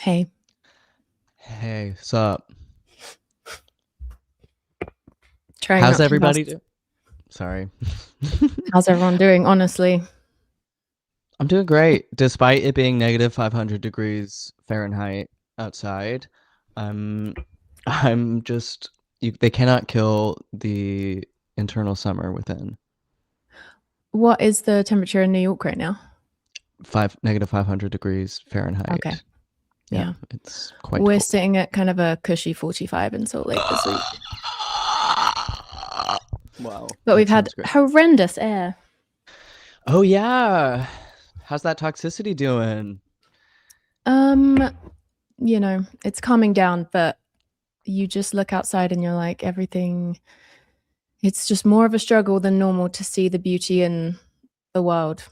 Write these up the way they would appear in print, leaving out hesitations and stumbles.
Hey, Hey, sup? trying How's not to everybody bust. do? Sorry. How's everyone doing? Honestly, I'm doing great, despite it being negative 500 degrees Fahrenheit outside. I'm, I'm just, they cannot kill the internal summer within what is the temperature in New York right now? negative 500 degrees Okay, Fahrenheit. Yeah, yeah. it's quite We're cold. sitting at kind of a cushy 45 in Salt Lake this week, Wow, but we've that had sounds great. horrendous air. Oh yeah, how's that toxicity doing? Um, it's calming down, but you just look outside and you're like, everything, it's just more of a struggle than normal to see the beauty in the world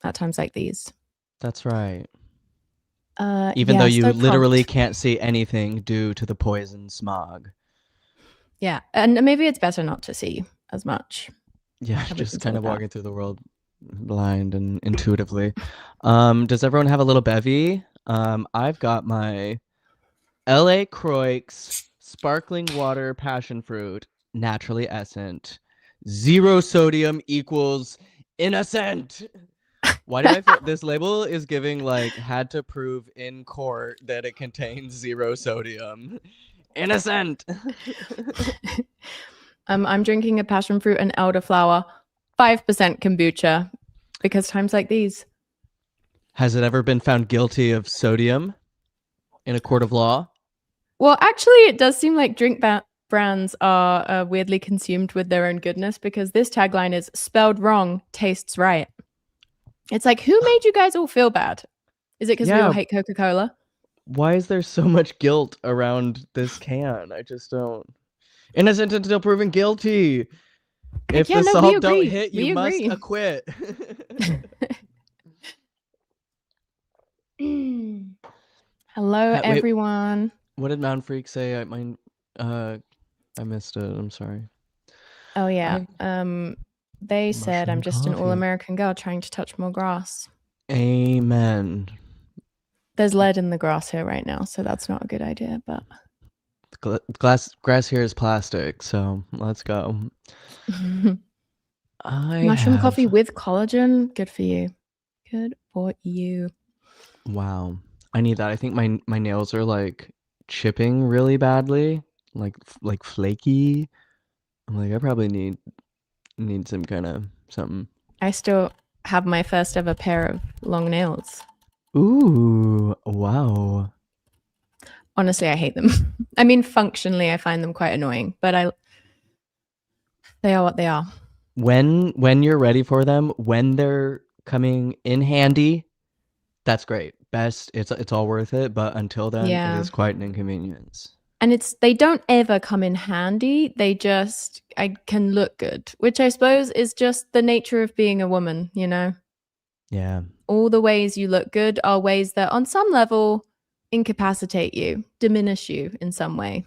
at times like these. That's right. Even though Yeah, you so literally pumped. can't see anything due to the poison smog. Yeah, and maybe it's better not to see as much. Yeah, Have we just kind considered of that? walking through the world blind and intuitively. Does everyone have a little bevy? I've got my LA Croix sparkling water passion fruit, naturally essent. Zero sodium equals innocent. Why do I feel this label is giving like had to prove in court that it contains zero sodium? Innocent. I'm drinking a passion fruit and elderflower, 5% kombucha, because times like these. Has it ever been found guilty of sodium in a court of law? Well, actually, it does seem like brands are weirdly consumed with their own goodness because this tagline is spelled wrong, tastes right. It's like, who made you guys all feel bad? Is it because we all Yeah, hate Coca Cola? why is there so much guilt around this can? I just don't. Innocent until proven guilty. Like, If yeah, the no, we salt don't agree. hit, you We must agree. acquit. Hello, Wait, everyone. what did Mound Freak say? Uh, I missed it. I'm sorry. Oh, yeah. I They said I'm mushroom just an all coffee. American girl trying to touch more grass. Amen. There's lead in the grass here right now, so that's not a good idea. But Grass here is plastic, so let's go. I mushroom coffee have with collagen, good for you. Good for you. Wow. I need that. I think my nails are like chipping really badly, like flaky. I'm like I probably need some kind of something. I still have my first ever pair of long nails. Ooh, wow. Honestly, I hate them. I mean, functionally, I find them quite annoying, but they are what they are. When you're ready for them, when they're coming in handy, that's great. Best, it's all worth it, but until then, it Yeah. is quite an inconvenience. And they don't ever come in handy. They just I can look good, which I suppose is just the nature of being a woman, you know. Yeah. All the ways you look good are ways that on some level incapacitate you, diminish you in some way.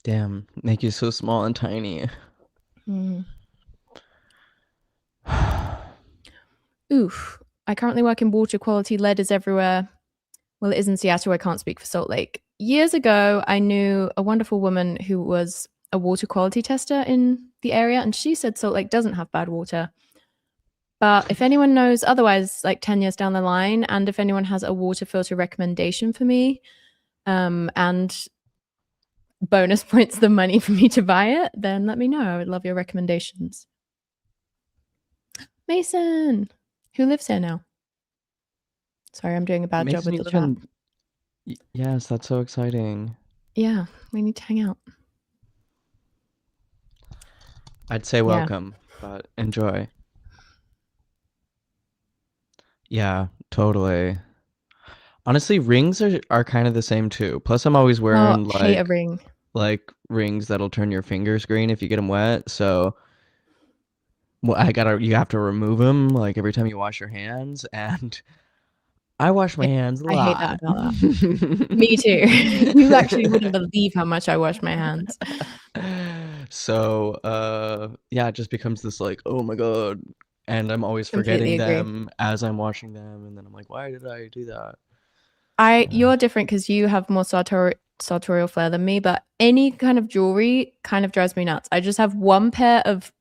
Damn, make you so small and tiny. Mm. Oof. I currently work in water quality. Lead is everywhere. Well, it is in Seattle. I can't speak for Salt Lake. Years ago, I knew a wonderful woman who was a water quality tester in the area, and she said Salt Lake doesn't have bad water. But if anyone knows otherwise, like 10 years down the line, and if anyone has a water filter recommendation for me, and bonus points the money for me to buy it, then let me know. I would love your recommendations. Mason, who lives here now? Sorry, I'm doing a bad job Mason, with you the live chat. in Yes, that's so exciting. Yeah, we need to hang out. I'd say Yeah. welcome, but enjoy. Yeah, totally. Honestly, rings are kind of the same too. Plus, I'm always Oh, wearing hate a ring. like rings that'll turn your fingers green if you get them wet. So, well, I gotta you have to remove them like every time you wash your hands, and I wash my Yeah, hands a I hate that lot. about that. Me too. You actually wouldn't believe how much I wash my hands. So, yeah, it just becomes this like, oh my God. And I'm always Completely forgetting agree. them as I'm washing them, and then I'm like, why did I do that? You're different because you have more sartorial flair than me, but any kind of jewelry kind of drives me nuts. I just have one pair of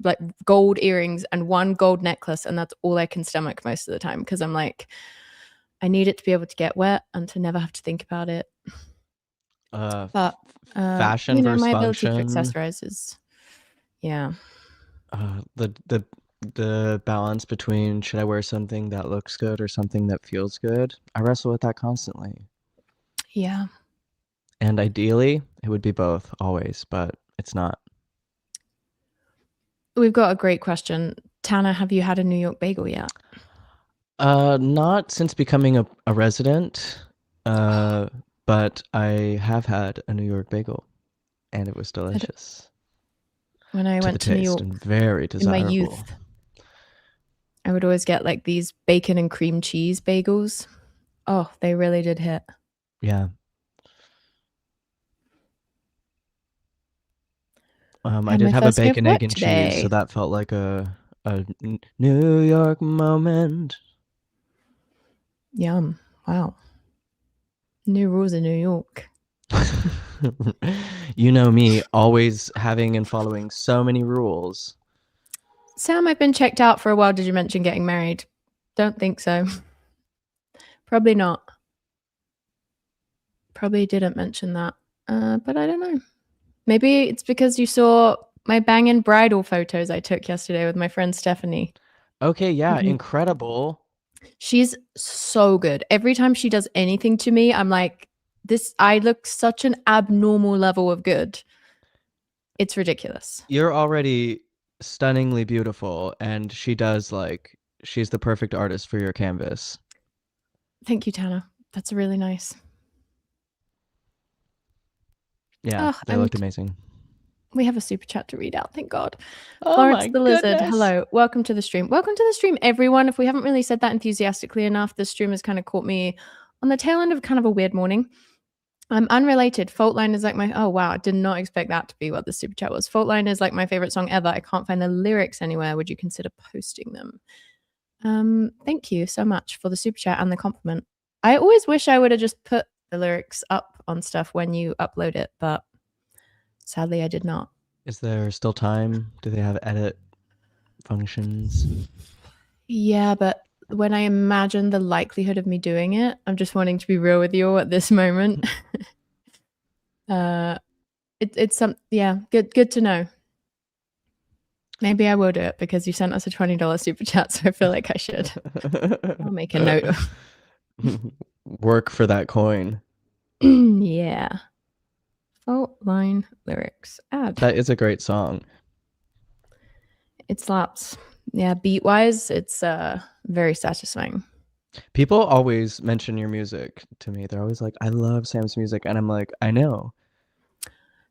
like gold earrings and one gold necklace, and that's all I can stomach most of the time because I'm like, I need it to be able to get wet and to never have to think about it. But Fashion versus my ability to function. accessorize is, yeah, The balance between should I wear something that looks good or something that feels good. I wrestle with that constantly. yeah. And ideally, it would be both always, but it's not. We've got a great question. Tana, have you had a New York bagel yet? Not since becoming a resident, uh, but I have had a New York bagel, and it was delicious When I to the went to New taste York and very in my desirable. youth, I would always get like these bacon and cream cheese bagels. Oh, they really did hit. Yeah. I Had did my have a first day of bacon, egg, work and cheese, so today. that felt like a New York moment. Yum. Wow. New rules in New York. You know me, always having and following so many rules. Sam, I've been checked out for a while. Did you mention getting married? Don't think so. Probably not. Probably didn't mention that. But I don't know. Maybe it's because you saw my banging bridal photos I took yesterday with my friend Stephanie. Okay, yeah, Mhm. incredible. She's so good. Every time she does anything to me, I'm like, I look such an abnormal level of good. It's ridiculous. You're already stunningly beautiful, and she's the perfect artist for your canvas. Thank you, Tana. That's really nice. Yeah, Oh, they looked amazing. we have a super chat to read out. Thank God. Oh Florence my the Lizard, goodness. hello. Welcome to the stream. Welcome to the stream, everyone. If we haven't really said that enthusiastically enough, this stream has kind of caught me on the tail end of kind of a weird morning. Unrelated. Faultline is like my oh wow, I did not expect that to be what the super chat was. Faultline is like my favorite song ever. I can't find the lyrics anywhere. Would you consider posting them? Thank you so much for the super chat and the compliment. I always wish I would have just put the lyrics up on stuff when you upload it, but sadly I did not. Is there still time? Do they have edit functions? Yeah, but when I imagine the likelihood of me doing it, I'm just wanting to be real with you at this moment. It's some good to know. Maybe I will do it because you sent us a $20 super chat, so I feel like I should. I'll make a note. Work for that coin. Yeah. Fault line lyrics. Add. That is a great song. It slaps. Yeah, beat wise, it's very satisfying. People always mention your music to me. They're always like, I love Sam's music. And I'm like, I know.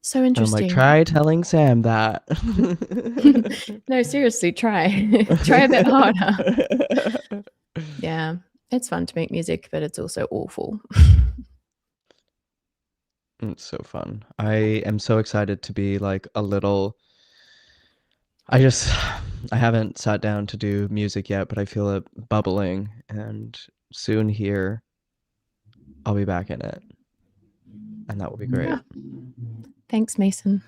So And I'm like, interesting. try telling Sam that. No, seriously, try. Try a bit harder. Yeah. It's fun to make music, but it's also awful. It's so fun. I am so excited to be like a little. I haven't sat down to do music yet, but I feel it bubbling. And soon here, I'll be back in it. And that will be great. Yeah. Thanks, Mason.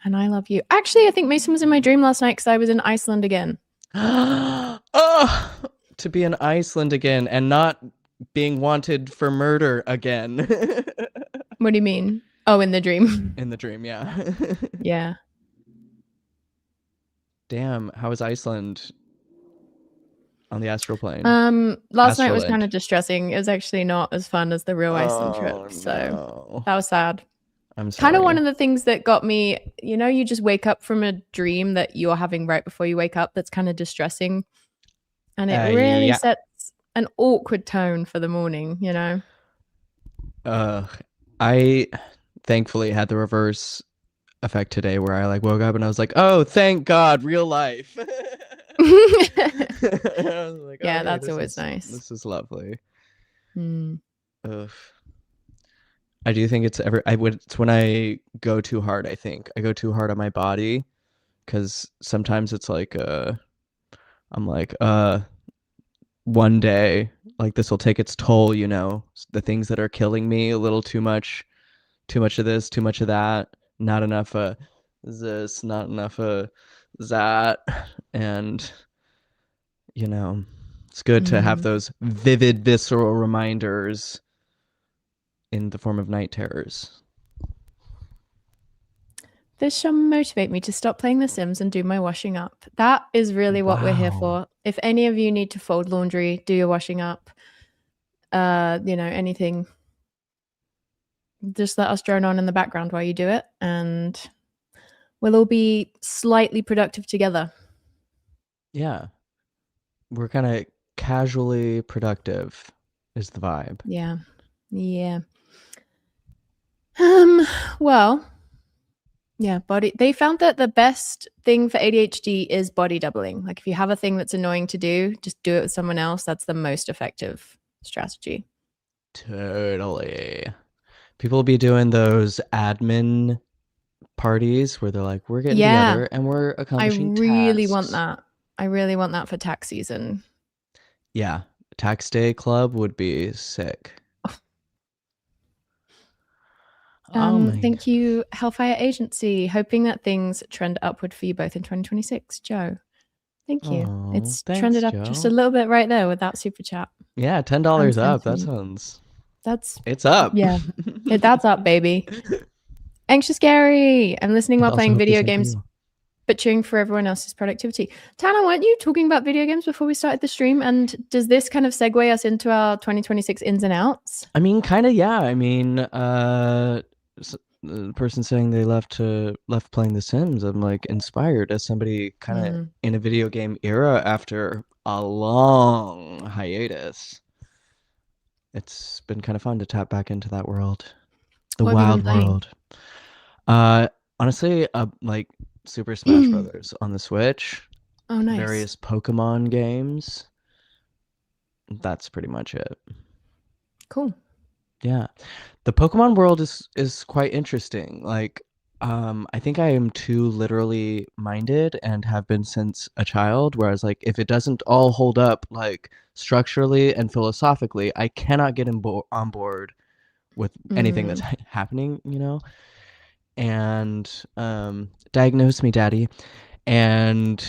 And I love you. Actually, I think Mason was in my dream last night because I was in Iceland again. Oh, to be in Iceland again and not being wanted for murder again. What do you mean? Oh, in the dream. In the dream, yeah. Yeah. Damn, how was Iceland on the astral plane? Last night was kind Astroland. of distressing. It was actually not as fun as the real Iceland Oh trip. So no. that was sad. I'm Kind of one sorry. of the things that got me, you just wake up from a dream that you're having right before you wake up that's kind of distressing. And it really Yeah. sets an awkward tone for the morning. I thankfully had the reverse effect today where I like woke up and I was like, "Oh, thank God, real life." I was like, Yeah, "Okay, that's always nice. this is lovely." Mm. Ugh. I do think it's when I go too hard, I think. I go too hard on my body because sometimes it's like I'm like one day like this will take its toll, the things that are killing me, a little too much of this, too much of that, not enough this, not enough that. And, you know, it's good to have Mm. those vivid, visceral reminders in the form of night terrors. This shall motivate me to stop playing The Sims and do my washing up. That is really what we're here Wow. for. If any of you need to fold laundry, do your washing up, anything, just let us drone on in the background while you do it, and we'll all be slightly productive together. Yeah. We're kind of casually productive, is the vibe. Yeah. Yeah. Um, well, yeah, body. They found that the best thing for ADHD is body doubling. Like if you have a thing that's annoying to do, just do it with someone else. That's the most effective strategy. Totally. People will be doing those admin parties where they're like, we're getting Yeah, together and we're I accomplishing really want tasks. that. I really want that for tax season. Yeah. Tax day club would be sick. Oh my. Thank you, Hellfire Agency. Hoping that things trend upward for you both in 2026. Joe, thank you. Oh, It's thanks, trended up just a Joe. little bit right there with that super chat Yeah, and $10 up. That sentiment. sounds. That's, It's up. yeah, that's up, baby. Anxious Gary. I'm listening I while also playing hope the video same for games, you. but cheering for everyone else's productivity. Tana, weren't you talking about video games before we started the stream? And does this kind of segue us into our 2026 ins and outs? I mean, kind of, yeah. I mean, the person saying they left playing The Sims, I'm like inspired as somebody kind of Mm. in a video game era after a long hiatus. It's been kind of fun to tap back into that world, the What have you been wild playing? world. Uh, Honestly, like Super Smash Brothers on the Switch, Oh, nice. various Pokemon games. That's pretty much it. Cool. Yeah. The Pokemon world is quite interesting. Like, I think I am too literally minded and have been since a child, whereas like if it doesn't all hold up like structurally and philosophically, I cannot get on board with anything that's Mm. happening. And diagnose me, daddy. And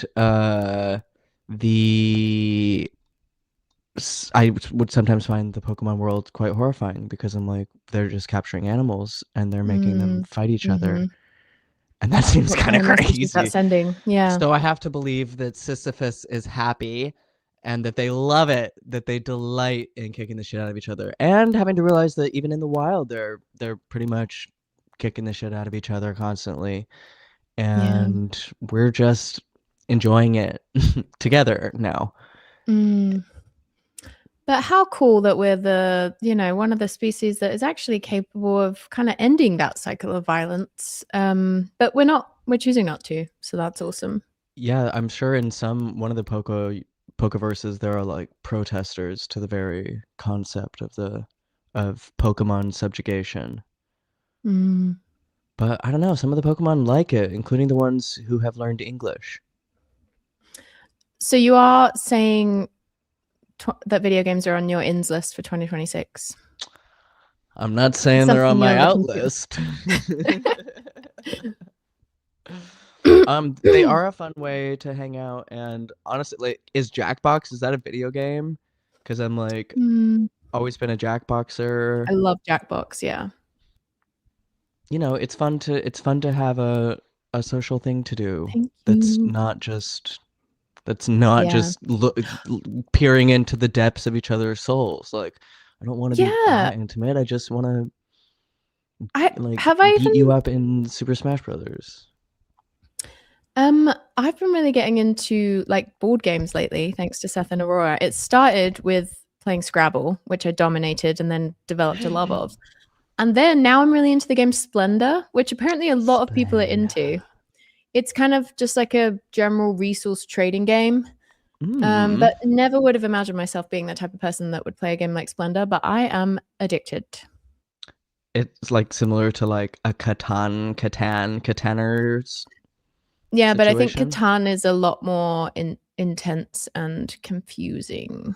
the I would sometimes find the Pokemon world quite horrifying because I'm like, they're just capturing animals and they're making them Mm. fight each other. Mm-hmm. And that seems What kind kind of of message is that crazy. sending? Yeah. So I have to believe that Sisyphus is happy and that they love it, that they delight in kicking the shit out of each other. And having to realize that even in the wild they're pretty much kicking the shit out of each other constantly. Yeah. And we're just enjoying it together now. Mm. But how cool that we're one of the species that is actually capable of kind of ending that cycle of violence. But we're choosing not to. So that's awesome. Yeah, I'm sure in one of the Pokeverses there are like protesters to the very concept of Pokemon subjugation. Mm. But I don't know, some of the Pokemon like it, including the ones who have learned English. So you are saying that video games are on your ins list for 2026? I'm not It's saying they're on something my you're out looking to. list. They are a fun way to hang out, and honestly, like, is Jackbox, is that a video game? Because I'm like Mm. always been a Jackboxer. I love Jackbox. Yeah. It's fun to have a social thing to do Thank that's you. not just that's not Yeah. just peering into the depths of each other's souls. Like, I don't want to be Yeah. that intimate. I just want to I like have I beat you even up in Super Smash Brothers. I've been really getting into like board games lately, thanks to Seth and Aurora. It started with playing Scrabble, which I dominated and then developed a love of. And then now I'm really into the game Splendor, which apparently a lot of people are into. Splendor. It's kind of just like a general resource trading game. Hmm. But never would have imagined myself being the type of person that would play a game like Splendor, but I am addicted. It's like similar to like a Cataner's Yeah, but I think situation. Catan is a lot more intense and confusing.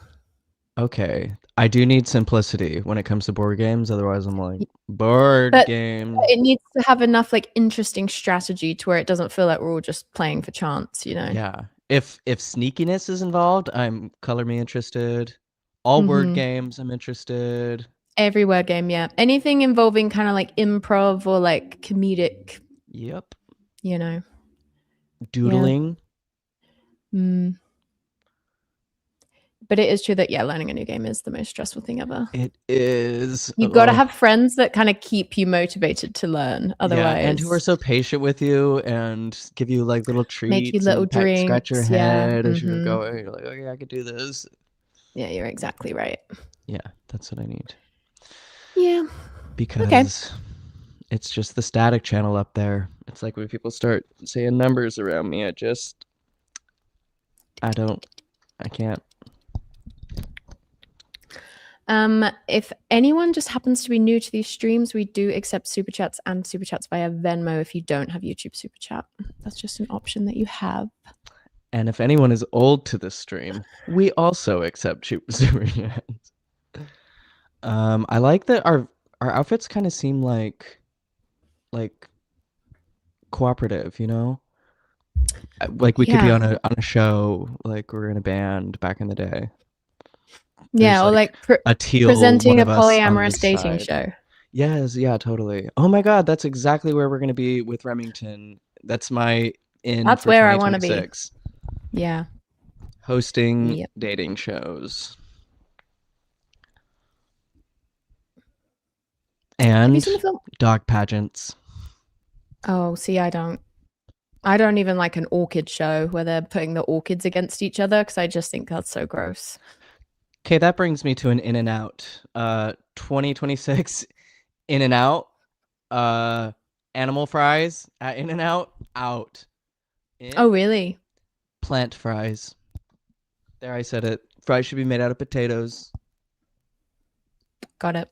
Okay. I do need simplicity when it comes to board games. Otherwise, I'm like, board But game. it needs to have enough like interesting strategy to where it doesn't feel like we're all just playing for chance, you know? Yeah. If sneakiness is involved, I'm color me interested. All word Hmm. games, I'm interested. Every word game, yeah. Anything involving kind of like improv or like comedic, Yep. you know? Yeah. Doodling. Mm. But it is true that, yeah, learning a new game is the most stressful thing ever. It is. You've got to Oh, have friends that kind of keep you motivated to learn. yeah. And who are Otherwise, so patient with you and give you like little make you treats little and scratch your drinks. Yeah. head as you're Hmm. going. You're like, okay, I could do this. Yeah, you're exactly right. Yeah, that's what I need. Yeah. Okay. Because it's just the static channel up there. It's like when people start saying numbers around me, I don't, I can't. If anyone just happens to be new to these streams, we do accept super chats and super chats via Venmo if you don't have YouTube super chat. That's just an option that you have. And if anyone is old to this stream, we also accept super chats. I like that our outfits kind of seem like cooperative, you know? Like we could be Yeah. on a show, like we're in a band back in the day. There's Yeah, or like like a teal one presenting a of us on polyamorous this dating side. show. Yes, yeah, totally. Oh my God, that's exactly where we're gonna be with Remington. That's my in That's for where I want to be. 2026. Yeah. Hosting Yep. dating shows Have you seen the and film? dog pageants. Oh, see, I don't. I don't even like an orchid show where they're putting the orchids against each other because I just think that's so gross. Okay, that brings me to an In and Out. 2026 In and Out. Uh, animal fries at In and Out. Out. Oh, In really? plant fries. There, I said it. Fries should be made out of potatoes. Got it.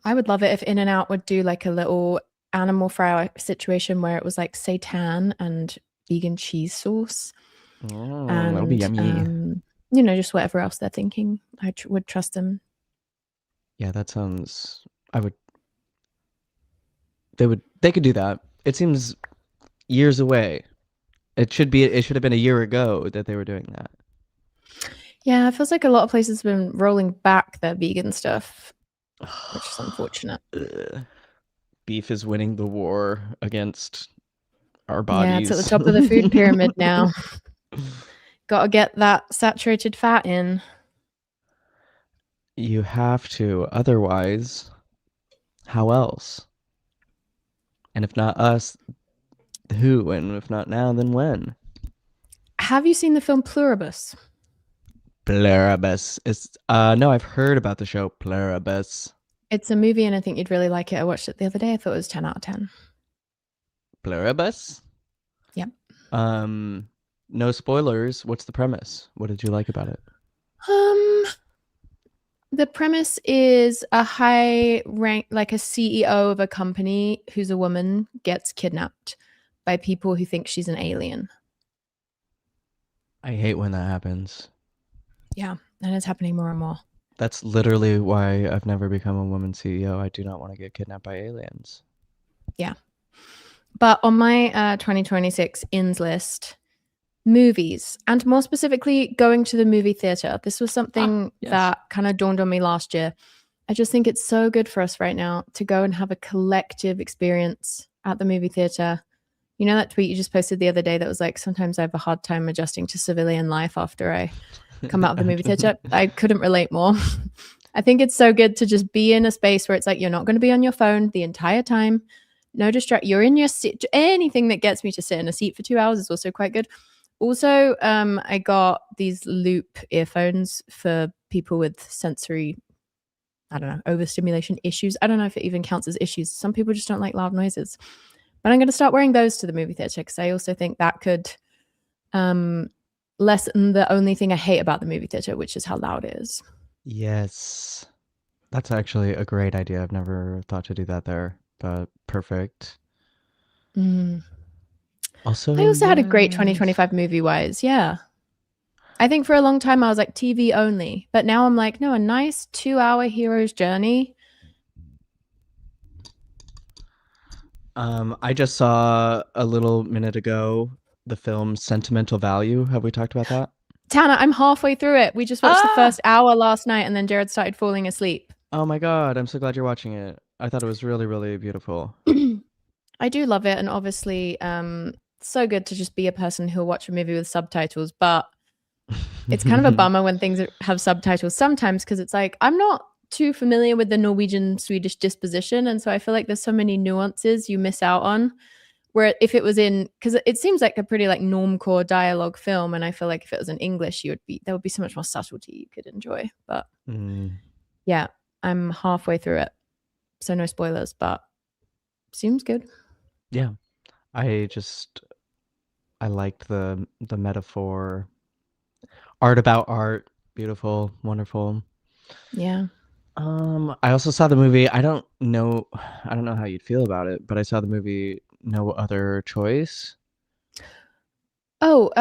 I would love it if In and Out would do like a little animal fry situation where it was like seitan and vegan cheese sauce That'll be and yummy. just whatever else they're thinking. I would trust them. Yeah, that sounds. I would. They would. They could do that. It seems years away. It should be. It should have been a year ago that they were doing that. Yeah, it feels like a lot of places have been rolling back their vegan stuff, which is unfortunate. Beef is winning the war against our Yeah, it's at the bodies. top of the food pyramid now. Got to get that saturated fat in. You have to, otherwise, how else? And if not us, who? And if not now, then when? Have you seen the film Pluribus? Pluribus. No, I've heard about the show Pluribus. It's a movie and I think you'd really like it. I watched it the other day. I thought it was 10 out of 10. Pluribus? Yeah. Um, no spoilers. What's the premise? What did you like about it? Um, the premise is a high rank, like a CEO of a company who's a woman gets kidnapped by people who think she's an alien. I hate when that happens. Yeah. And it's happening more and more. That's literally why I've never become a woman CEO. I do not want to get kidnapped by aliens. Yeah. But on my 2026 ins list, movies, and more specifically, going to the movie theater. This was something Yes. that kind of dawned on me last year. I just think it's so good for us right now to go and have a collective experience at the movie theater. You know that tweet you just posted the other day that was like, sometimes I have a hard time adjusting to civilian life after I come out of the movie theater? I couldn't relate more. I think it's so good to just be in a space where it's like you're not going to be on your phone the entire time. No distract. You're in your seat. Anything that gets me to sit in a seat for 2 hours is also quite good. Also, I got these loop earphones for people with sensory, I don't know, overstimulation issues. I don't know if it even counts as issues. Some people just don't like loud noises. But I'm going to start wearing those to the movie theater because I also think that could lessen the only thing I hate about the movie theater, which is how loud it is. Yes. That's actually a great idea. I've never thought to do that there, but perfect. Mm. Also, I also had a great yes. 2025 movie wise. Yeah. I think for a long time I was like TV only, but now I'm like, no, a nice 2 hour hero's journey. I just saw a little minute ago the film Sentimental Value. Have we talked about that? Tana, I'm halfway through it. We just watched the Ah! first hour last night and then Jared started falling asleep. Oh my God, I'm so glad you're watching it. I thought it was really, really beautiful. I do love it. And obviously, so good to just be a person who'll watch a movie with subtitles, but it's kind of a bummer when things have subtitles sometimes because it's like I'm not too familiar with the Norwegian Swedish disposition, and so I feel like there's so many nuances you miss out on. Where if it was in, because it seems like a pretty like normcore dialogue film, and I feel like if it was in English, you would be there would be so much more subtlety you could enjoy. But Mm, yeah, I'm halfway through it, so no spoilers, but seems good. yeah, I just I liked the metaphor. Art about art, beautiful, wonderful. Yeah. I also saw the movie. I don't know how you'd feel about it, but I saw the movie No Other Choice. Oh,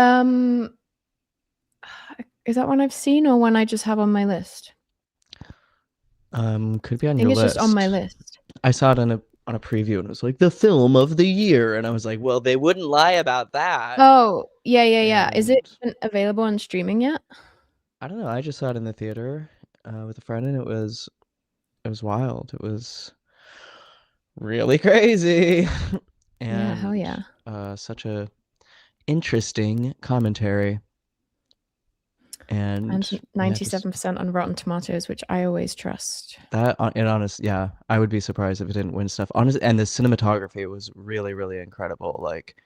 is that one I've seen or one I just have on my list? Could be I on think your it's just on my list. list. I saw it on a preview and it was like the film of the year, and I was like, well, they wouldn't lie about that. Oh, yeah, yeah, yeah. Is it And even available on streaming yet? I don't know. I just saw it in the theater with a friend, and it was wild. It was really crazy, Yeah, hell and yeah. such a interesting commentary. And And yeah, just 97% on Rotten Tomatoes, which I always trust. that and honest, yeah, I would be surprised if it didn't win stuff. Honest, and the cinematography was really, really incredible. Like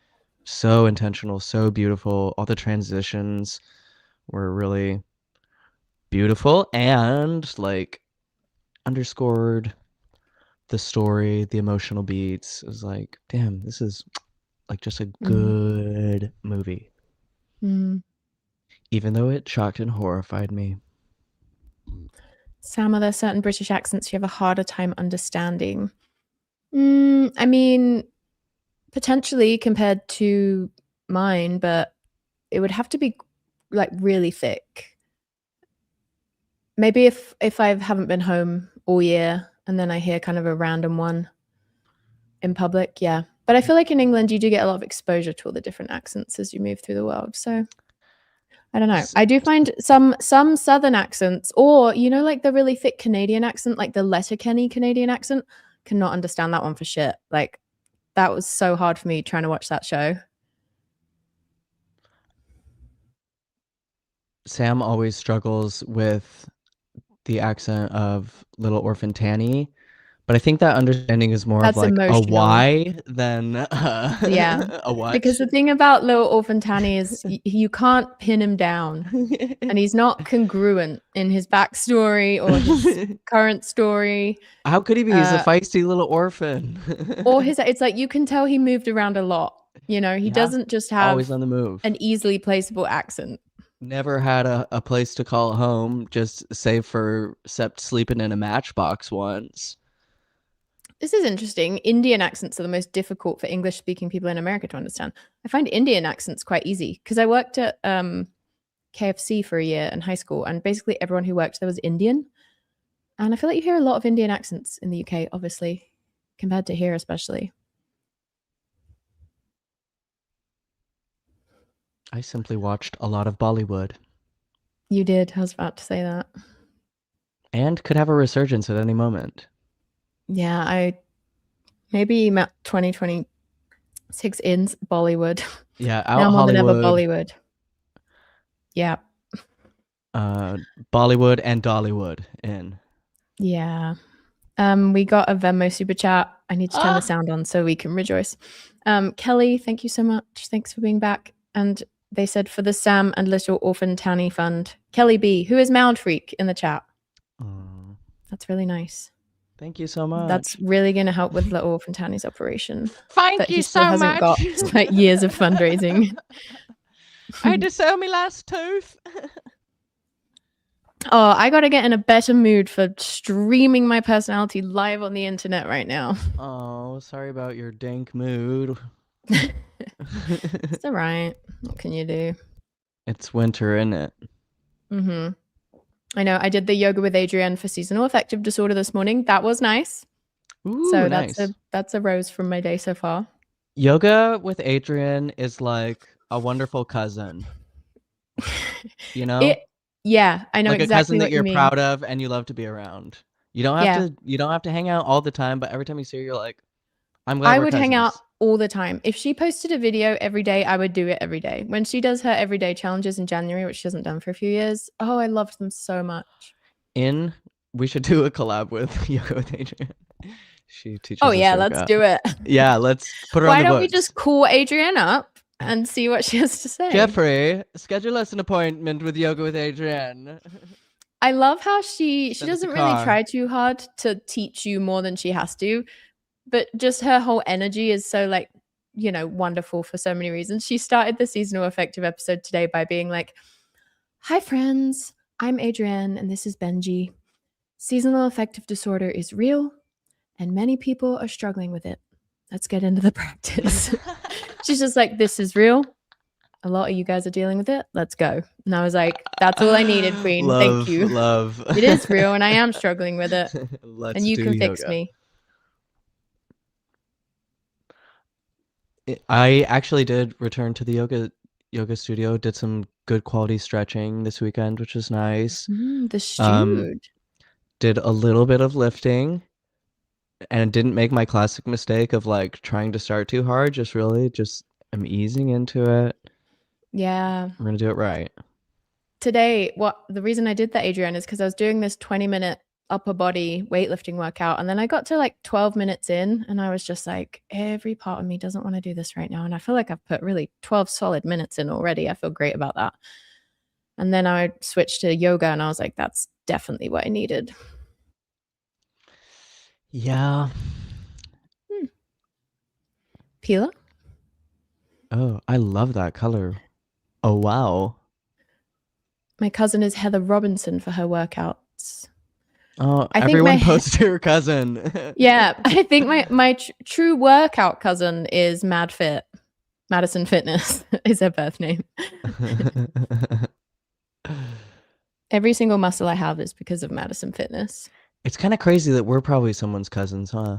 so intentional, so beautiful. All the transitions were really beautiful and like underscored the story, the emotional beats. It was like, damn, this is like just a Mm. good movie. Mm. Even though it shocked and horrified me. Sam, are there certain British accents you have a harder time understanding? I mean, potentially compared to mine, but it would have to be like really thick. Maybe if I haven't been home all year and then I hear kind of a random one in public, yeah. But I feel like in England you do get a lot of exposure to all the different accents as you move through the world. So I don't know. S- I do find some southern accents, or you know, like the really thick Canadian accent, like the Letterkenny Canadian accent, cannot understand that one for shit. Like that was so hard for me trying to watch that show. Sam always struggles with the accent of Little Orphan Tanny, but I think that understanding is more of That's like a emotional. why than Yeah. a what. Because the thing about Little Orphan Tanny is you can't pin him down. And he's not congruent in his backstory or his current story. How could he be? He's a Uh, feisty little orphan. or his it's like you can tell he moved around a lot. You know, he Yeah, doesn't just always have on the move. an easily placeable accent. Never had a place to call home, just save for except sleeping in a matchbox once. This is interesting. Indian accents are the most difficult for English speaking people in America to understand. I find Indian accents quite easy because I worked at KFC for a year in high school, and basically everyone who worked there was Indian. And I feel like you hear a lot of Indian accents in the UK, obviously, compared to here, especially. I simply watched a lot of Bollywood You did. I was about to say that. and could have a resurgence at any moment. Yeah, I maybe 2026 ins Bollywood. Yeah, Now out more than ever, Hollywood, Bollywood. Yeah. uh, Bollywood and Dollywood in. Yeah. We got a Venmo super chat. I need to turn the Ah, sound on so we can rejoice. Kelly, thank you so much. Thanks for being back. And they said for the Sam and Little Orphan Tanny Fund, Kelly B, who is Mound Freak in the chat. oh, That's really nice. thank you so That's much. really going to help with Little Orphan Tanny's operation Thank that he you still so hasn't got much. despite years of fundraising. I had to sell my last tooth. Oh, I got to get in a better mood for streaming my personality live on the internet right now. Oh, sorry about your dank mood. It's all right. What can you do? It's winter, isn't it? Hmm. I know. I did the yoga with Adrienne for seasonal affective disorder this morning. That was nice. Ooh, So nice. that's a rose from my day so far. Yoga with Adrian is like a wonderful cousin, you know? It Yeah, I know Like a cousin exactly that what you you're mean. proud of and you love to be around. Yeah. You don't have to hang out all the time, but every time you see her, you're like, I'm glad I we're would hang out cousins. all the time. If she posted a video every day, I would do it every day. When she does her everyday challenges in January, which she hasn't done for a few years, oh, I loved them so much. In We should do a collab with Yoga with Adrian. She Oh teaches us yeah, let's yoga. do it. Yeah, let's put her on Why the don't we books. just call Adrienne up and see what she has to say? Jeffrey, schedule us an appointment with Yoga with Adrian. I love how she Send us a doesn't really car. try too hard to teach you more than she has to, but just her whole energy is so like, wonderful for so many reasons. She started the seasonal affective episode today by being like, "Hi friends, I'm Adrienne and this is Benji. Seasonal affective disorder is real and many people are struggling with it. Let's get into the practice." She's just like, "This is real. A lot of you guys are dealing with it. Let's go." And I was like, "That's all I needed, Queen. Thank Love, you. love. It is real and I am struggling with it and Let's you do can fix yoga. me." I actually did return to the yoga studio, did some good quality stretching this weekend, which was nice. The Um, stewed. did a little bit of lifting and didn't make my classic mistake of like trying to start too hard, just really just I'm easing into it. Yeah. I'm gonna do it right. Today, what the reason I did that, Adrienne, is because I was doing this 20-minute upper body weightlifting workout. And then I got to like 12 minutes in and I was just like, every part of me doesn't want to do this right now. And I feel like I've put really 12 solid minutes in already. I feel great about that. And then I switched to yoga and I was like, that's definitely what I needed. Yeah. Hmm. Pila? Oh, I love that color. Oh wow. My cousin is Heather Robinson for her workouts. Oh, I think everyone my post your cousin. Yeah, I think my true workout cousin is Mad Fit. Madison Fitness is her birth name. Every single muscle I have is because of Madison Fitness. It's kind of crazy that we're probably someone's cousins, huh?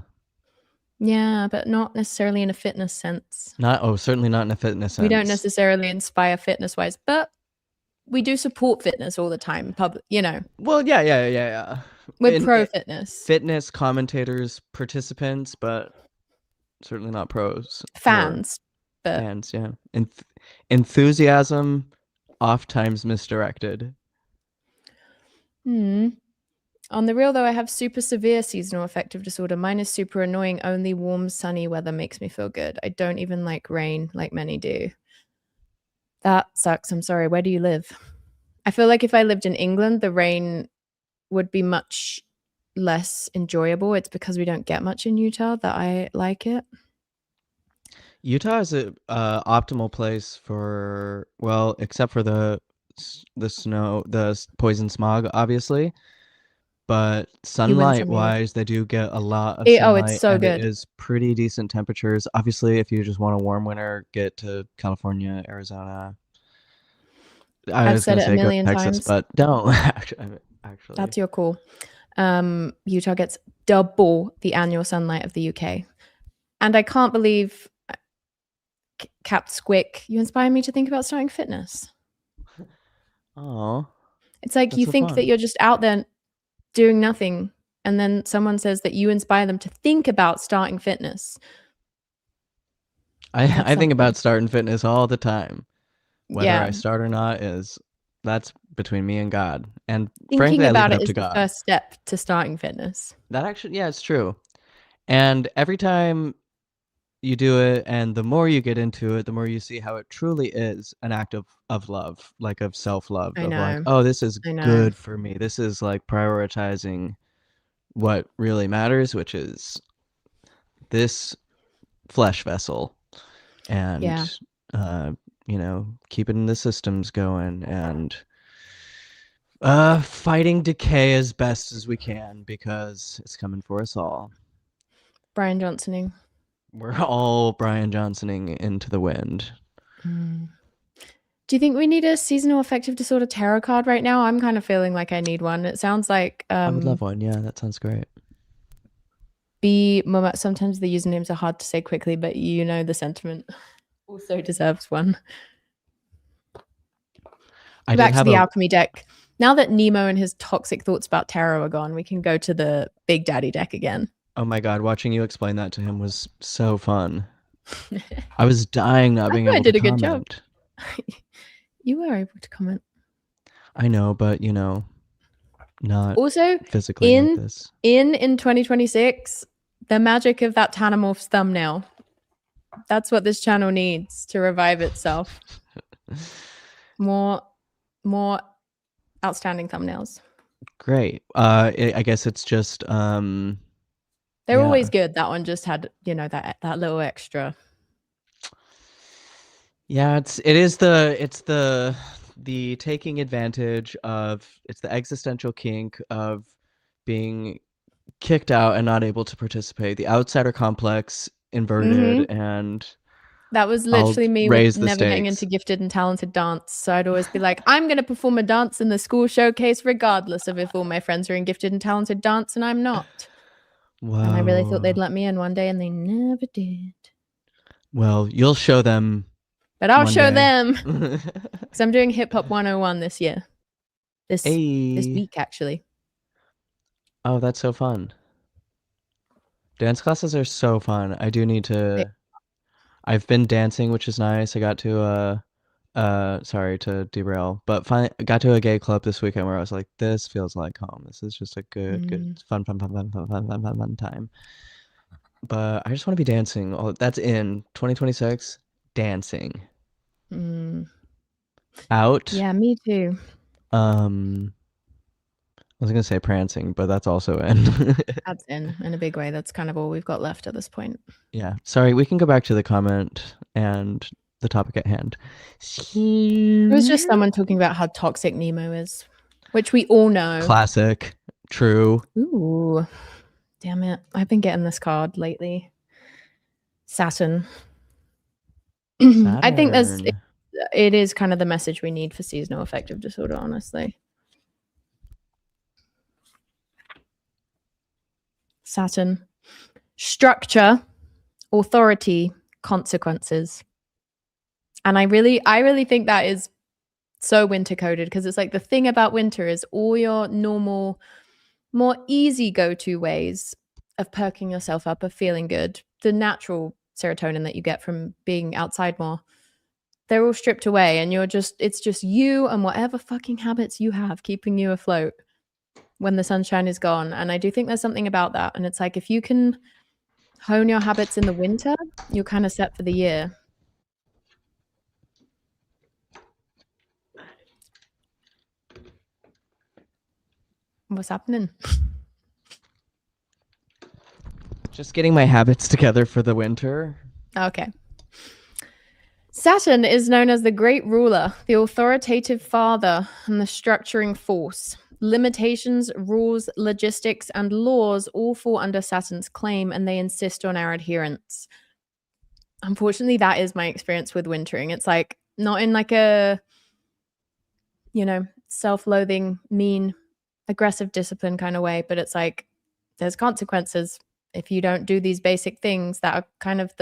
Yeah, but not necessarily in a fitness sense. Certainly not in a fitness We don't sense. necessarily inspire fitness wise, but we do support fitness all the time. Well, yeah. We're In pro fitness fitness commentators, participants, but certainly not pros or fans, but fans. Yeah, enthusiasm, oft times misdirected. hmm. On the real, though, I have super severe seasonal affective disorder. Mine is super annoying. Only warm, sunny weather makes me feel good. I don't even like rain like many do. That sucks. I'm sorry. Where do you live? I feel like if I lived in England, the rain would be much less enjoyable. It's because we don't get much in Utah that I like it. Utah is a optimal place for, well, except for the snow, poison smog, obviously. But You win sunlight some years. wise, they do get a lot of It's sunlight, so and it good. is pretty decent temperatures. Obviously, if you just want a warm winter, get to California, Arizona. I I've was said gonna it a say go to million Texas, times. but don't actually. That's your call. Utah gets double the annual sunlight of the UK. And I can't believe, Cap Squick, you inspire me to think about starting fitness. Oh, It's like that's you so think that fun. you're just out there doing nothing. And then someone says that you inspire them to think about starting fitness. That's I think something. about starting fitness all the time. Whether Yeah. I start or not is that's between me and God. And frankly, Thinking I leave about it it up is to the God. first step to starting fitness. That actually, yeah, it's true. And every time you do it, and the more you get into it, the more you see how it truly is an act of love, like of self-love, I of like, know. oh, this is I know. good for me. This is like prioritizing what really matters, which is this flesh vessel Yeah. and uh, keeping the systems going and fighting decay as best as we can because it's coming for us all. Brian Johnsoning. We're all Brian Johnsoning into the wind. Mm. Do you think we need a seasonal affective disorder tarot card right now? I'm kind of feeling like I need one. It sounds like I would love one. Yeah, that sounds great. B Mama. Sometimes the usernames are hard to say quickly, but you know the sentiment. Also deserves one. I did Back to have the a. alchemy deck. Now that Nemo and his toxic thoughts about tarot are gone, we can go to the Big Daddy deck again. Oh my god, watching you explain that to him was so fun. I was dying not I being thought I able to did a good job. comment. You were able to comment. I know, but not Also, physically like in this. in 2026, the magic of that Tanamorph's thumbnail. That's what this channel needs to revive itself. More outstanding thumbnails. Great. I guess it's just They're yeah. always good. That one just had, that little extra. Yeah, it's the taking advantage of it's the existential kink of being kicked out and not able to participate. The outsider complex inverted, Mm-hmm. and That was I'll literally me with raise the never getting into stakes. gifted and talented dance. So I'd always be like, I'm going to perform a dance in the school showcase, regardless of if all my friends are in gifted and talented dance and I'm not. And I really thought they'd Whoa. let me in one day and they never did. Well, you'll show them But I'll one show day. them because I'm doing Hip Hop 101 this year. This Hey. week, actually. Oh, that's so fun. Dance classes are so fun. I do need to. I've been dancing, which is nice. I got to sorry to derail, but finally got to a gay club this weekend where I was like, this feels like home. This is just a good, fun time. But I just want to be dancing. Oh, that's in 2026. Dancing out. Yeah, me too. I was gonna say prancing, but that's also in. That's in a big way. That's kind of all we've got left at this point. Yeah. Sorry, we can go back to the comment and the topic at hand. It was just someone talking about how toxic Nemo is, which we all know. Classic. True. Ooh, damn it. I've been getting this card lately. Saturn. I think it is kind of the message we need for seasonal affective disorder, honestly. Saturn. Structure, authority, consequences. And I really think that is so winter coded because it's like the thing about winter is all your normal, more easy go-to ways of perking yourself up, of feeling good, the natural serotonin that you get from being outside more, they're all stripped away and it's just you and whatever fucking habits you have keeping you afloat when the sunshine is gone. And I do think there's something about that. And it's like if you can hone your habits in the winter, you're kind of set for the year. What's happening? Just getting my habits together for the winter. Okay. Saturn is known as the great ruler, the authoritative father, and the structuring force. Limitations, rules, logistics, and laws all fall under Saturn's claim, and they insist on our adherence. Unfortunately, that is my experience with wintering. It's like not in like a, self-loathing, mean, aggressive discipline kind of way, but it's like there's consequences if you don't do these basic things that are kind of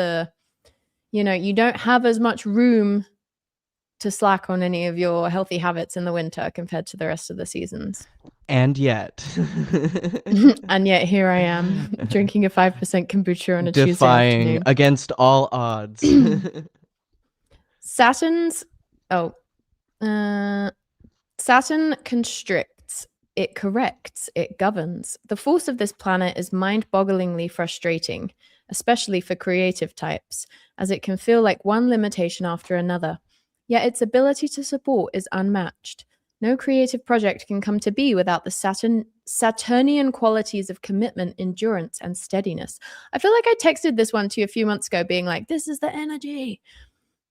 you don't have as much room to slack on any of your healthy habits in the winter compared to the rest of the seasons. And yet. And yet here I am drinking a 5% kombucha on a Tuesday Defying afternoon. against all odds. Saturn constricts, it corrects, it governs. The force of this planet is mind-bogglingly frustrating, especially for creative types, as it can feel like one limitation after another. Yet its ability to support is unmatched. No creative project can come to be without the Saturnian qualities of commitment, endurance, and steadiness. I feel like I texted this one to you a few months ago, being like, this is the energy.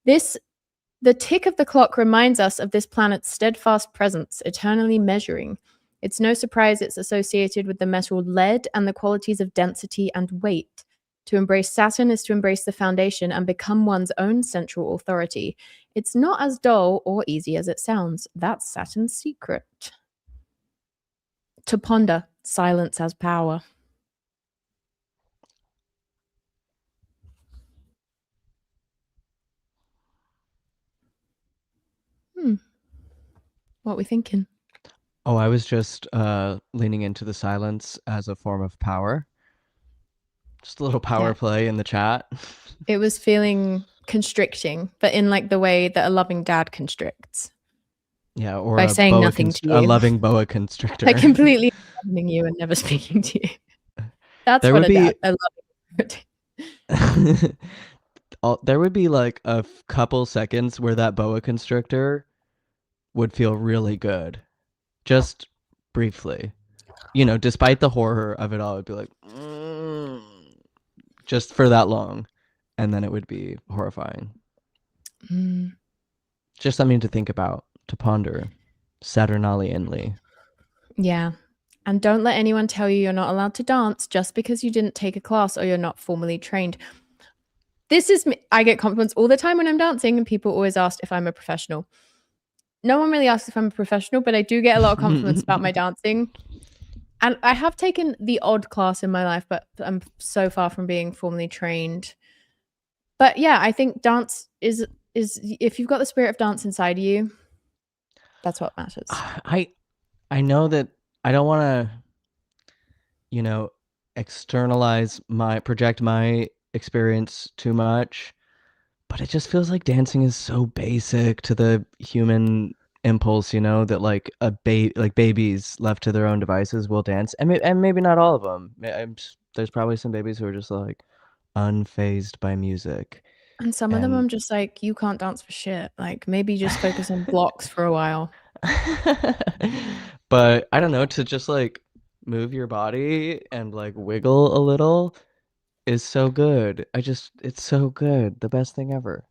The tick of the clock reminds us of this planet's steadfast presence, eternally measuring. It's no surprise it's associated with the metal lead and the qualities of density and weight. To embrace Saturn is to embrace the foundation and become one's own central authority. It's not as dull or easy as it sounds. That's Saturn's secret. To ponder, silence has power. Hmm. What are we thinking? Oh, I was just leaning into the silence as a form of power. Just a little Yeah. power play in the chat. It was feeling constricting, but in like the way that a loving dad constricts Yeah, or by saying nothing to a you, loving boa like constrictor. completely abandoning you and never speaking to you. That's There what would a dad, be a loving dad. there would be like a couple seconds where that boa constrictor would feel really good. Just briefly. You know, despite the horror of it all, it'd be like just for that long. And then it would be horrifying. Mm, Just something to think about, to ponder. Saturnalianly. yeah. And don't let anyone tell you you're not allowed to dance just because you didn't take a class or you're not formally trained. This is me. I get compliments all the time when I'm dancing, and people always ask if I'm a professional. No one really asks if I'm a professional, but I do get a lot of compliments about my dancing. And I have taken the odd class in my life, but I'm so far from being formally trained. But yeah, I think dance is if you've got the spirit of dance inside you, that's what matters. I know that I don't want to, you know, project my experience too much, but it just feels like dancing is so basic to the human impulse, that like babies left to their own devices will dance, and maybe not all of them. There's probably some babies who are just like unfazed by music, And some of them and I'm just like, you can't dance for shit. Like maybe just focus on blocks for a while. but I don't know, to just like move your body and like wiggle a little is so good. It's so good. The best thing ever.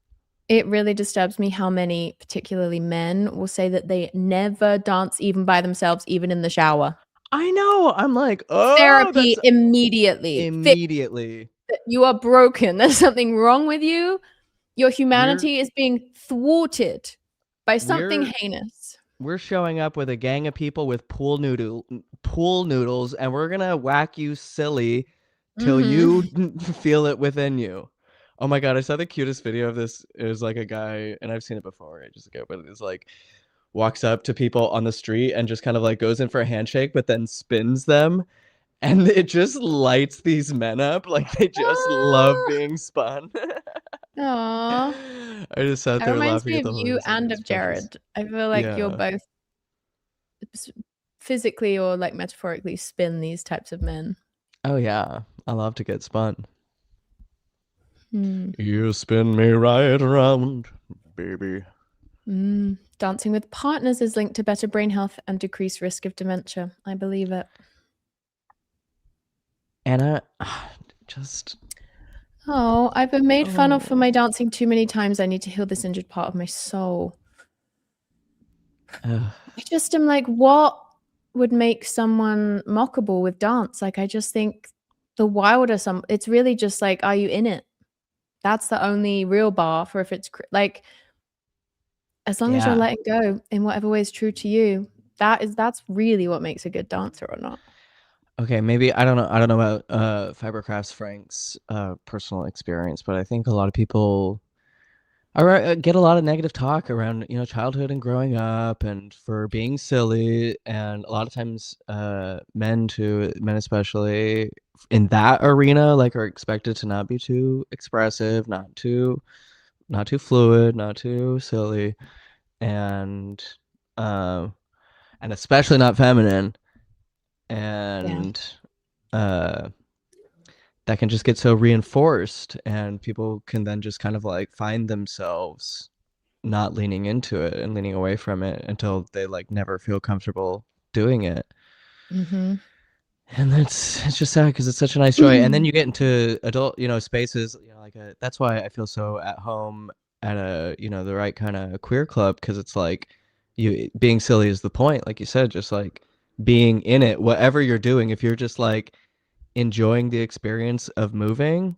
It really disturbs me how many, particularly men, will say that they never dance even by themselves, even in the shower. I know. I'm like, oh, Therapy that's immediately. Fix immediately. it. You are broken. There's something wrong with you. Your We're humanity is being thwarted by something we're heinous. we're showing up with a gang of people with pool noodles, and we're gonna whack you silly till you Mm-hmm. feel it within you. Oh my god, I saw the cutest video of this. It was like a guy, and I've seen it before ages ago, but it's like walks up to people on the street and just kind of like goes in for a handshake, but then spins them, and it just lights these men up. Like they just love being spun. Aw. I just sat That there reminds laughing me at of the you horrors. Like and it's of precious. Jared. I feel like you're Yeah. both physically or like metaphorically spin these types of men. Oh yeah. I love to get spun. Hmm. You spin me right around, baby. Dancing with partners is linked to better brain health and decreased risk of dementia. I believe it. Anna, just Oh, I've been made fun of for oh. my dancing too many times. I need to heal this injured part of my soul. Ugh. I just am like, what would make someone mockable with dance? Like, I just think the wilder some, it's really just like, are you in it? That's the only real bar for if it's like, as long as you're Yeah. letting go in whatever way is true to you, that's really what makes a good dancer or not. Okay, maybe I don't know about Fibercraft's Frank's personal experience, but I think a lot of people get a lot of negative talk around childhood and growing up and for being silly, and a lot of times men especially in that arena like are expected to not be too expressive, not too fluid, not too silly, and um and especially not feminine, Yeah. and uh that can just get so reinforced, and people can then just kind of like find themselves not leaning into it and leaning away from it until they like never feel comfortable doing it. Mm-hmm. And it's just sad because it's such a nice joy. And then you get into adult, spaces, that's why I feel so at home at the right kind of queer club, because it's like you being silly is the point, like you said, just like being in it, whatever you're doing. If you're just like enjoying the experience of moving,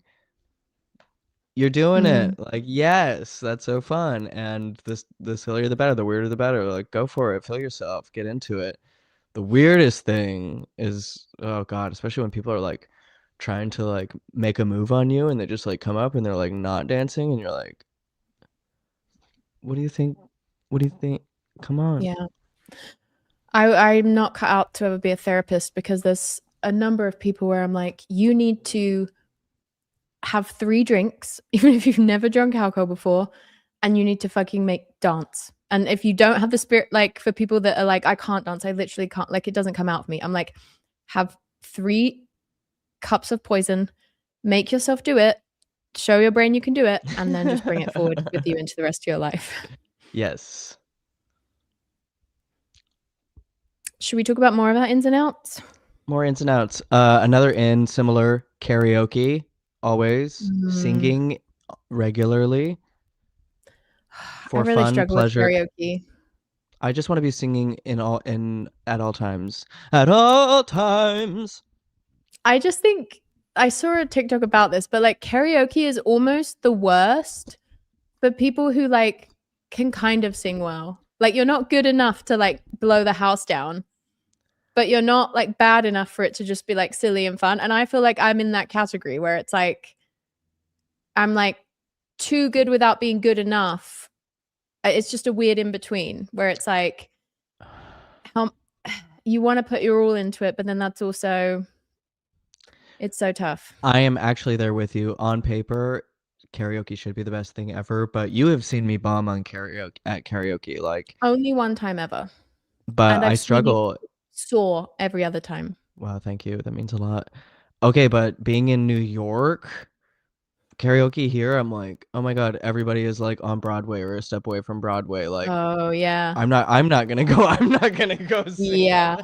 You're doing Mm, it. Like, yes, that's so fun. And the sillier the better, the weirder the better. Like, go for it. Feel yourself. Get into it. The weirdest thing is, oh God, especially when people are like trying to like make a move on you and they just like come up and they're like not dancing and you're like, what do you think? What do you think? Come on. yeah. I'm not cut out to ever be a therapist because there's a number of people where I'm like, you need to have 3 drinks, even if you've never drunk alcohol before, and you need to fucking make dance. And if you don't have the spirit, like for people that are like, I can't dance, I literally can't, like, it doesn't come out of me. I'm like, have 3 cups of poison, make yourself do it, show your brain you can do it, and then just bring it forward with you into the rest of your life. Yes. Should we talk about more of our ins and outs? More ins and outs. Another in, similar, karaoke, always Mm, singing regularly I for really fun, struggle with pleasure. karaoke. I just want to be singing in at all times. At all times. I just think I saw a TikTok about this, but like karaoke is almost the worst for people who like can kind of sing well. Like you're not good enough to like blow the house down, but you're not like bad enough for it to just be like silly and fun. And I feel like I'm in that category where it's like I'm like too good without being good enough. It's just a weird in between where it's like how you want to put your all into it, but then that's also it's so tough. I am actually there with you. On paper, karaoke should be the best thing ever, but you have seen me bomb on karaoke, like, Only one time ever. but And I I've seen you struggle. soar every other time. Wow, thank you. That means a lot. Okay, but being in New York, karaoke here, I'm like, oh my God, everybody is like on Broadway or a step away from Broadway. Like, Oh, yeah. I'm not gonna go, I'm not gonna go sing Yeah.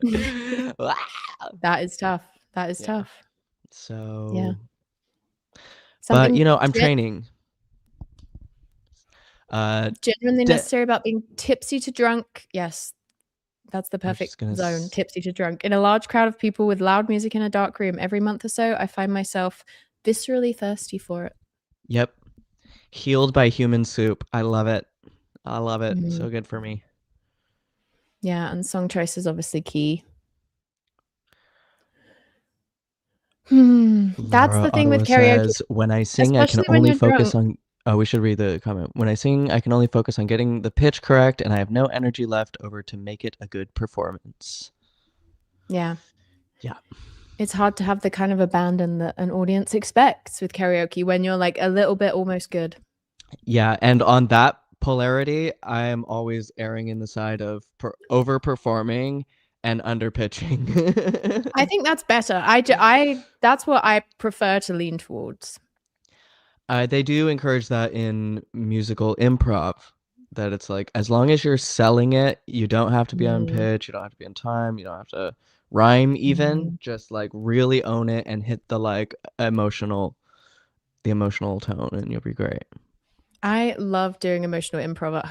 there. That is tough. That is Yeah. tough. Yeah. So, but Something I'm training. Uh, genuinely de- necessary about being tipsy to drunk. Yes, that's the I was perfect just gonna. zone, tipsy to drunk. In a large crowd of people with loud music in a dark room every month or so, I find myself viscerally thirsty for it. Yep. Healed by human soup. I love it. I love it. Mhm. So good for me. Yeah, and song choice is obviously key. That's Laura the thing with Ottawa karaoke, says, when I sing, I can especially when only you're focus drunk. on. Oh, we should read the comment. When I sing, I can only focus on getting the pitch correct, and I have no energy left over to make it a good performance. Yeah. Yeah. It's hard to have the kind of abandon that an audience expects with karaoke when you're like a little bit almost good. Yeah. And on that polarity, I am always erring in the side of overperforming and I underpitching. think that's better. That's what I prefer to lean towards. They do encourage that in musical improv, that it's like as long as you're selling it, you don't have to be on Mm, pitch, you don't have to be on time, you don't have to rhyme even. mm. Just like really own it and hit the emotional tone, and you'll be great. I love doing emotional improv,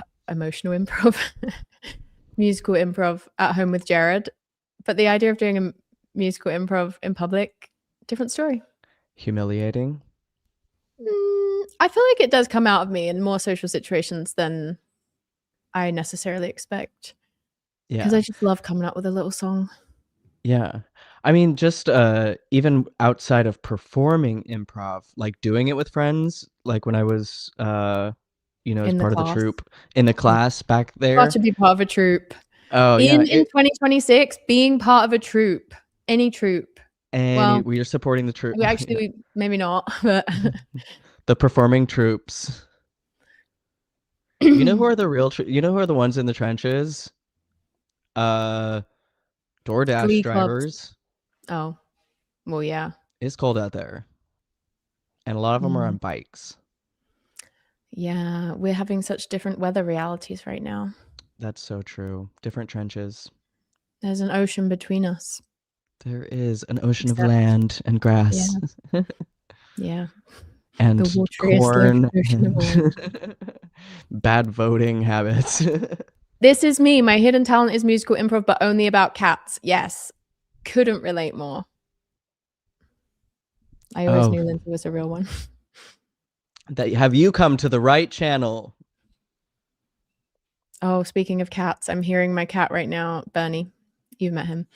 musical improv at home with Jared. But the idea of doing a musical improv in public, different story. Humiliating. I feel like it does come out of me in more social situations than I necessarily expect because Yeah. I just love coming up with a little song Yeah. I mean, just even outside of performing improv, like doing it with friends, like when I was as in the part of the class. troupe in the Yeah. class back Got there. to be part of a troupe. Oh yeah, In 2026, being part of a troupe, any troupe. and Well, we are supporting the troupe. we actually Yeah. maybe not, but The performing troops. You know who are the real you know who are the ones in the trenches? Uh DoorDash Glee clubs. drivers. Oh, well, yeah. It's cold out there, and a lot of them are Mm. on bikes. Yeah, we're having such different weather realities right now. That's so true. Different trenches. There's an ocean between us. There is an ocean of Except, land and yeah, grass yeah, the and wateriest corn ocean of all. and bad voting habits. This is me. My hidden talent is musical improv, but only about cats. Yes, couldn't relate more. I always Oh, knew Lindsay was a real one. that have you come to the right channel. Oh, speaking of cats, I'm hearing my cat right now, Bernie. You've met him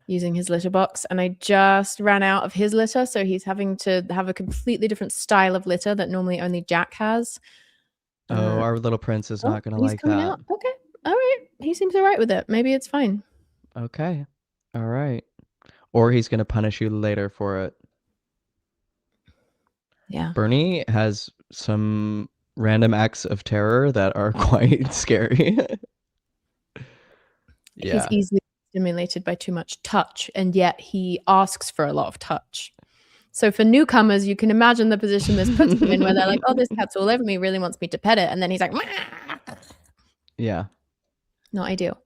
using his litter box, and I just ran out of his litter, so he's having to have a completely different style of litter that normally only Jack has. Oh, Uh, our little prince is oh, not gonna he's like coming that. out. Okay, all right. He seems all right with it. Maybe it's fine. Okay. All right. Or he's gonna punish you later for it. Yeah, Bernie has some random acts of terror that are quite scary. he's Yeah. easily stimulated by too much touch, and yet he asks for a lot of touch. So for newcomers, you can imagine the position this puts them in, where they're like, "Oh, this cat's all over me, really wants me to pet it," and then he's like, "Meow." Yeah. Not ideal.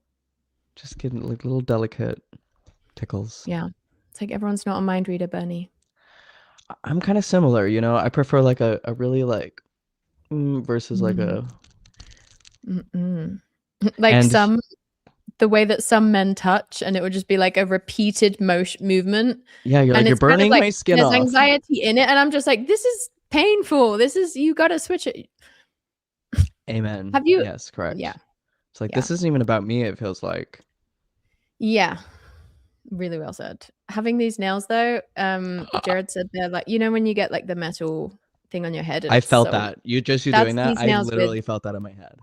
Just getting like little delicate tickles. Yeah, it's like everyone's not a mind reader, Bernie. I'm kind of similar, you know. I prefer like a really like versus like Mm. a Mm-mm. Like and some the way that some men touch, and it would just be like a repeated motion movement, yeah, you're and like you're it's kind of burning like my skin there's off. anxiety in it, and I'm just like, this is painful. This is you got to switch it. Amen. Have you? Yes, Yeah, correct. It's like yeah, this isn't even about me, it feels like. yeah. Really well said. Having these nails though, Jared said they're like when you get like the metal thing on your head, and I it's felt so that. You doing that's that, these I nails with literally felt that in my head.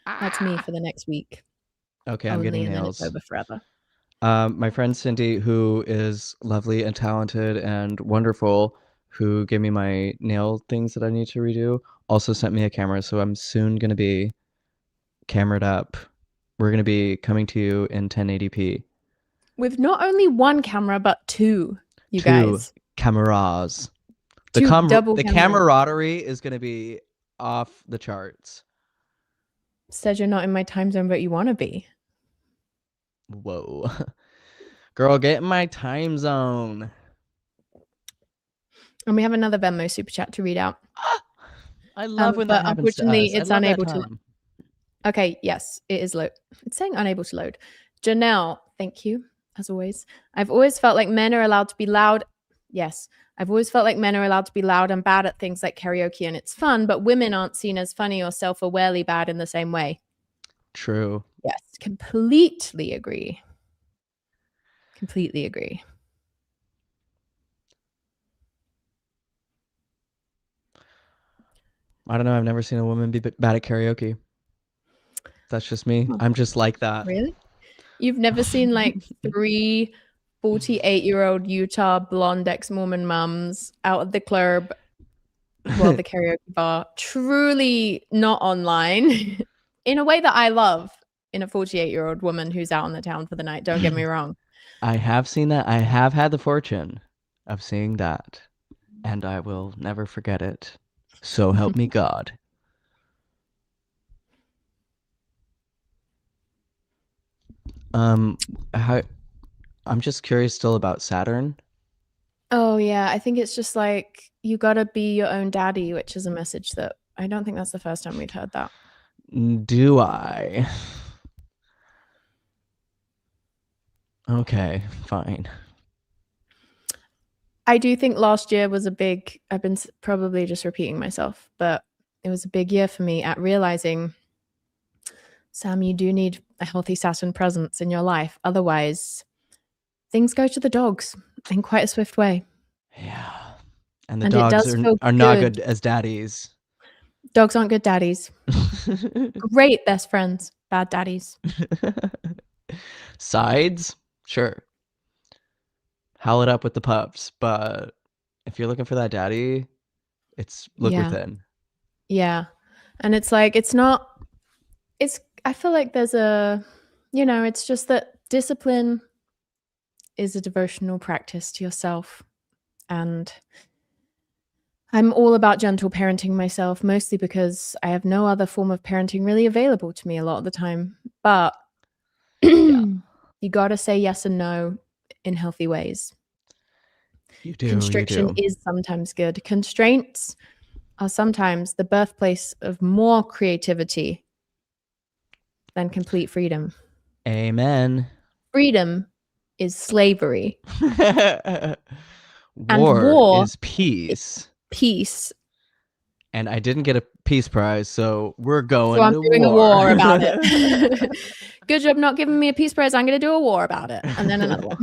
that's me Ah. for the next week Okay, I'm only, getting and then it's nails. over forever. My friend Cindy, who is lovely and talented and wonderful, who gave me my nail things that I need to redo, also sent me a camera. So I'm soon going to be camered up. We're going to be coming to you in 1080p. With not only one camera but two, you Two guys, cameras. two double The cameras. camaraderie is going to be off the charts. Said you're not in my time zone, but you want to be. Whoa. Girl, get in my time zone. And we have another Venmo super chat to read out. Ah, I love when that But happens to unfortunately, us. I it's love that unable to. time. Okay, yes, it is load. It's saying unable to load. Janelle, thank you, as always. I've always felt like men are allowed to be loud. Yes, I've always felt like men are allowed to be loud and bad at things like karaoke, and it's fun, but women aren't seen as funny or self awarely bad in the same way. True. Yes, completely agree. Completely agree. I don't know. I've never seen a woman be bad at karaoke. That's just me. Huh, I'm just like that. really? You've never seen like three 48-year-old Utah blonde ex Mormon mums out at the club, well, the karaoke bar, truly not online in a way that I love in a 48-year-old woman who's out on the town for the night. Don't get me wrong. I have seen that. I have had the fortune of seeing that, and I will never forget it. So help me God. Um, how, I'm just curious still about Saturn. Oh, yeah. I think it's just like you gotta be your own daddy, which is a message that I don't think that's the first time we've heard that. Do I? Okay, fine. I do think last year was a big, I've been probably just repeating myself, but it was a big year for me at realizing, Sam, you do need a healthy Saturn presence in your life. Otherwise, things go to the dogs in quite a swift way. Yeah. And the And it dogs does feel are not good. good as daddies. Dogs aren't good daddies. Great best friends, bad daddies. Sides? Sure. Howl it up with the pups, but if you're looking for that daddy, it's look Yeah. within. Yeah. And it's like, it's not, it's, I feel like there's it's just that discipline is a devotional practice to yourself. And I'm all about gentle parenting myself, mostly because I have no other form of parenting really available to me a lot of the time. But Yeah, you got to say yes and no in healthy ways. you do. You Constriction do. is sometimes good. Constraints are sometimes the birthplace of more creativity than complete freedom. Amen. Freedom is slavery, and War war is is peace. peace. and I didn't get a peace prize, so we're So going I'm to doing a war. war about it. Good job not giving me a peace prize. I'm going to do a war about it. And then another one.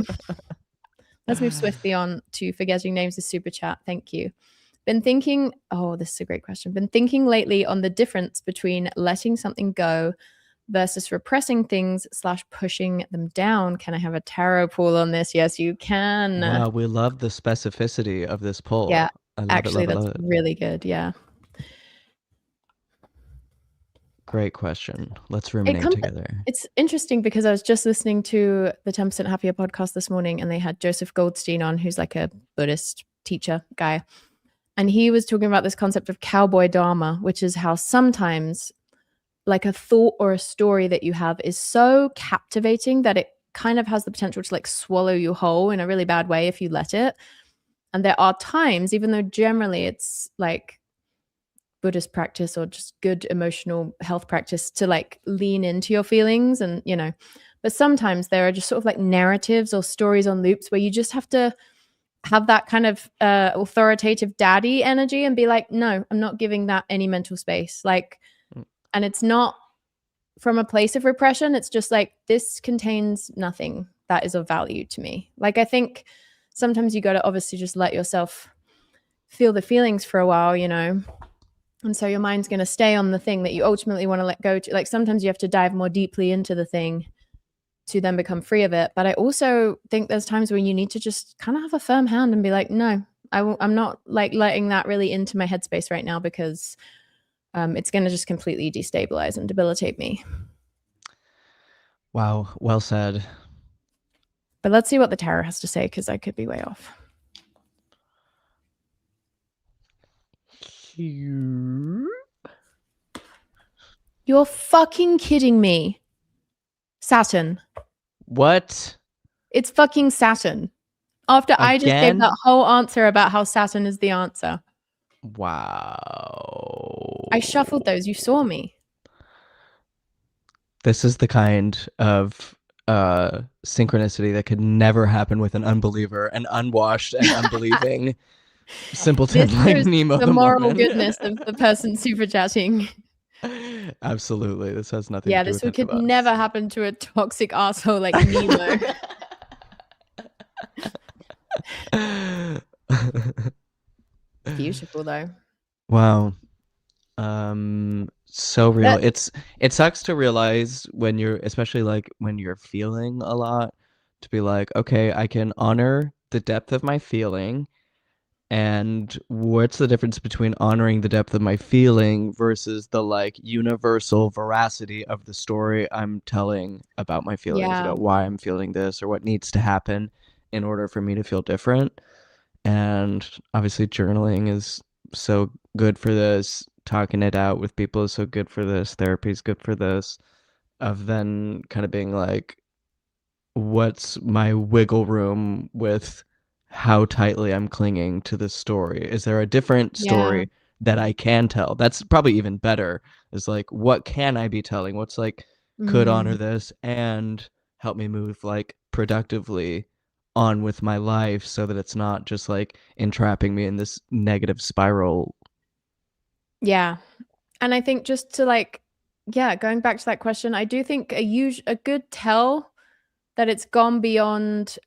Let's move swiftly on to forgetting names of super chat. Thank you. Been thinking, oh, this is a great question. Been thinking lately on the difference between letting something go versus repressing things slash pushing them down. Can I have a tarot pool on this? Yes, you can. Wow, we love the specificity of this Yeah, poll. I love it, actually, love it, that's love it. really good. Yeah. Great question. Let's It ruminate comes together. it's interesting because I was just listening to the 10% Happier podcast this morning and they had Joseph Goldstein on, who's like a Buddhist teacher guy. And he was talking about this concept of cowboy dharma, which is how sometimes like a thought or a story that you have is so captivating that it kind of has the potential to like swallow you whole in a really bad way if you let it. And there are times, even though generally it's like Buddhist practice or just good emotional health practice to like lean into your feelings and, but sometimes there are just sort of like narratives or stories on loops where you just have to have that kind of authoritative daddy energy and be like, no, I'm not giving that any mental space. Like, Mm. and it's not from a place of repression. It's just like, this contains nothing that is of value to me. Like, I think sometimes you got to obviously just let yourself feel the feelings for a while, and so your mind's going to stay on the thing that you ultimately want to let go to. Like sometimes you have to dive more deeply into the thing to then become free of it. But I also think there's times when you need to just kind of have a firm hand and be like, no, I'm not like letting that really into my headspace right now because it's going to just completely destabilize and debilitate me. Wow, well said. But let's see what the tarot has to say because I could be way off. You're fucking kidding me. Saturn. What? It's fucking Saturn. After I just gave that Again? whole answer about how Saturn is the answer. I shuffled Wow. those. You saw me. This is the kind of synchronicity that could never happen with an unbeliever, an unwashed and unbelieving simpleton This like shows Nemo the the moral Mormon. goodness of the person super chatting. Absolutely. This has nothing to Yeah, do this with any of could us. never happen to a toxic asshole like Nemo. Beautiful though. Wow. So real. That It sucks to realize when you're, especially like when you're feeling a lot, to be like, okay, I can honor the depth of my feeling. And what's the difference between honoring the depth of my feeling versus the like universal veracity of the story I'm telling about my feelings, yeah. about why I'm feeling this or what needs to happen in order for me to feel different? And obviously, journaling is so good for this. Talking it out with people is so good for this. Therapy is good for this. Of then kind of being like, what's my wiggle room with how tightly I'm clinging to this story? Is there a different Yeah. story that I can tell? That's probably even better. Is like, what can I be telling? What's like could honor Mm. this and help me move like productively on with my life so that it's not just like entrapping me in this negative spiral. Yeah. And I think just to like, yeah, going back to that question, I do think a good tell that it's gone beyond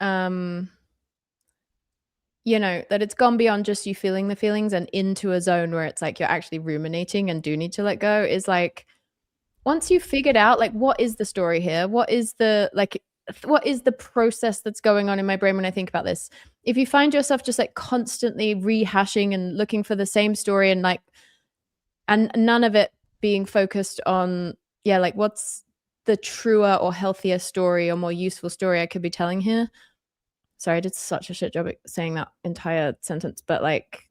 that it's gone beyond just you feeling the feelings and into a zone where it's like you're actually ruminating and do need to let go is like once you figured out like what is the story here? What is the process that's going on in my brain when I think about this? If you find yourself just like constantly rehashing and looking for the same story and like and none of it being focused on like what's the truer or healthier story or more useful story I could be telling here. Sorry, I did such a shit job at saying that entire sentence, but like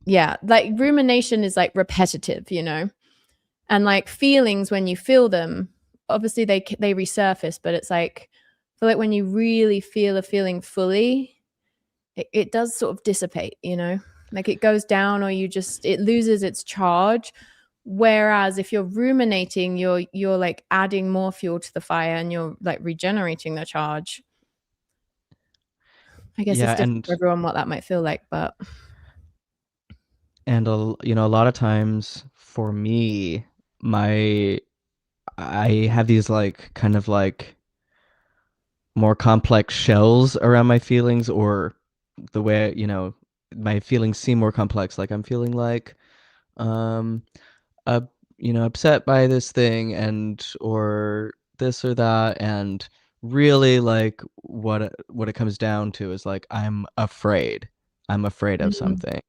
yeah, like rumination is like repetitive, and like feelings when you feel them, obviously they resurface, but it's like I feel like when you really feel a feeling fully, it does sort of dissipate, like it goes down or it loses its charge. Whereas if you're ruminating, you're like adding more fuel to the fire and you're like regenerating the charge. I guess Yeah, it's different and for everyone what that might feel like, but And a lot of times for me, my I have these like kind of like more complex shells around my feelings, or the way, my feelings seem more complex. Like I'm feeling like um uh, upset by this thing, and or this or that, and really like what it comes down to is like I'm afraid of Mhm. something.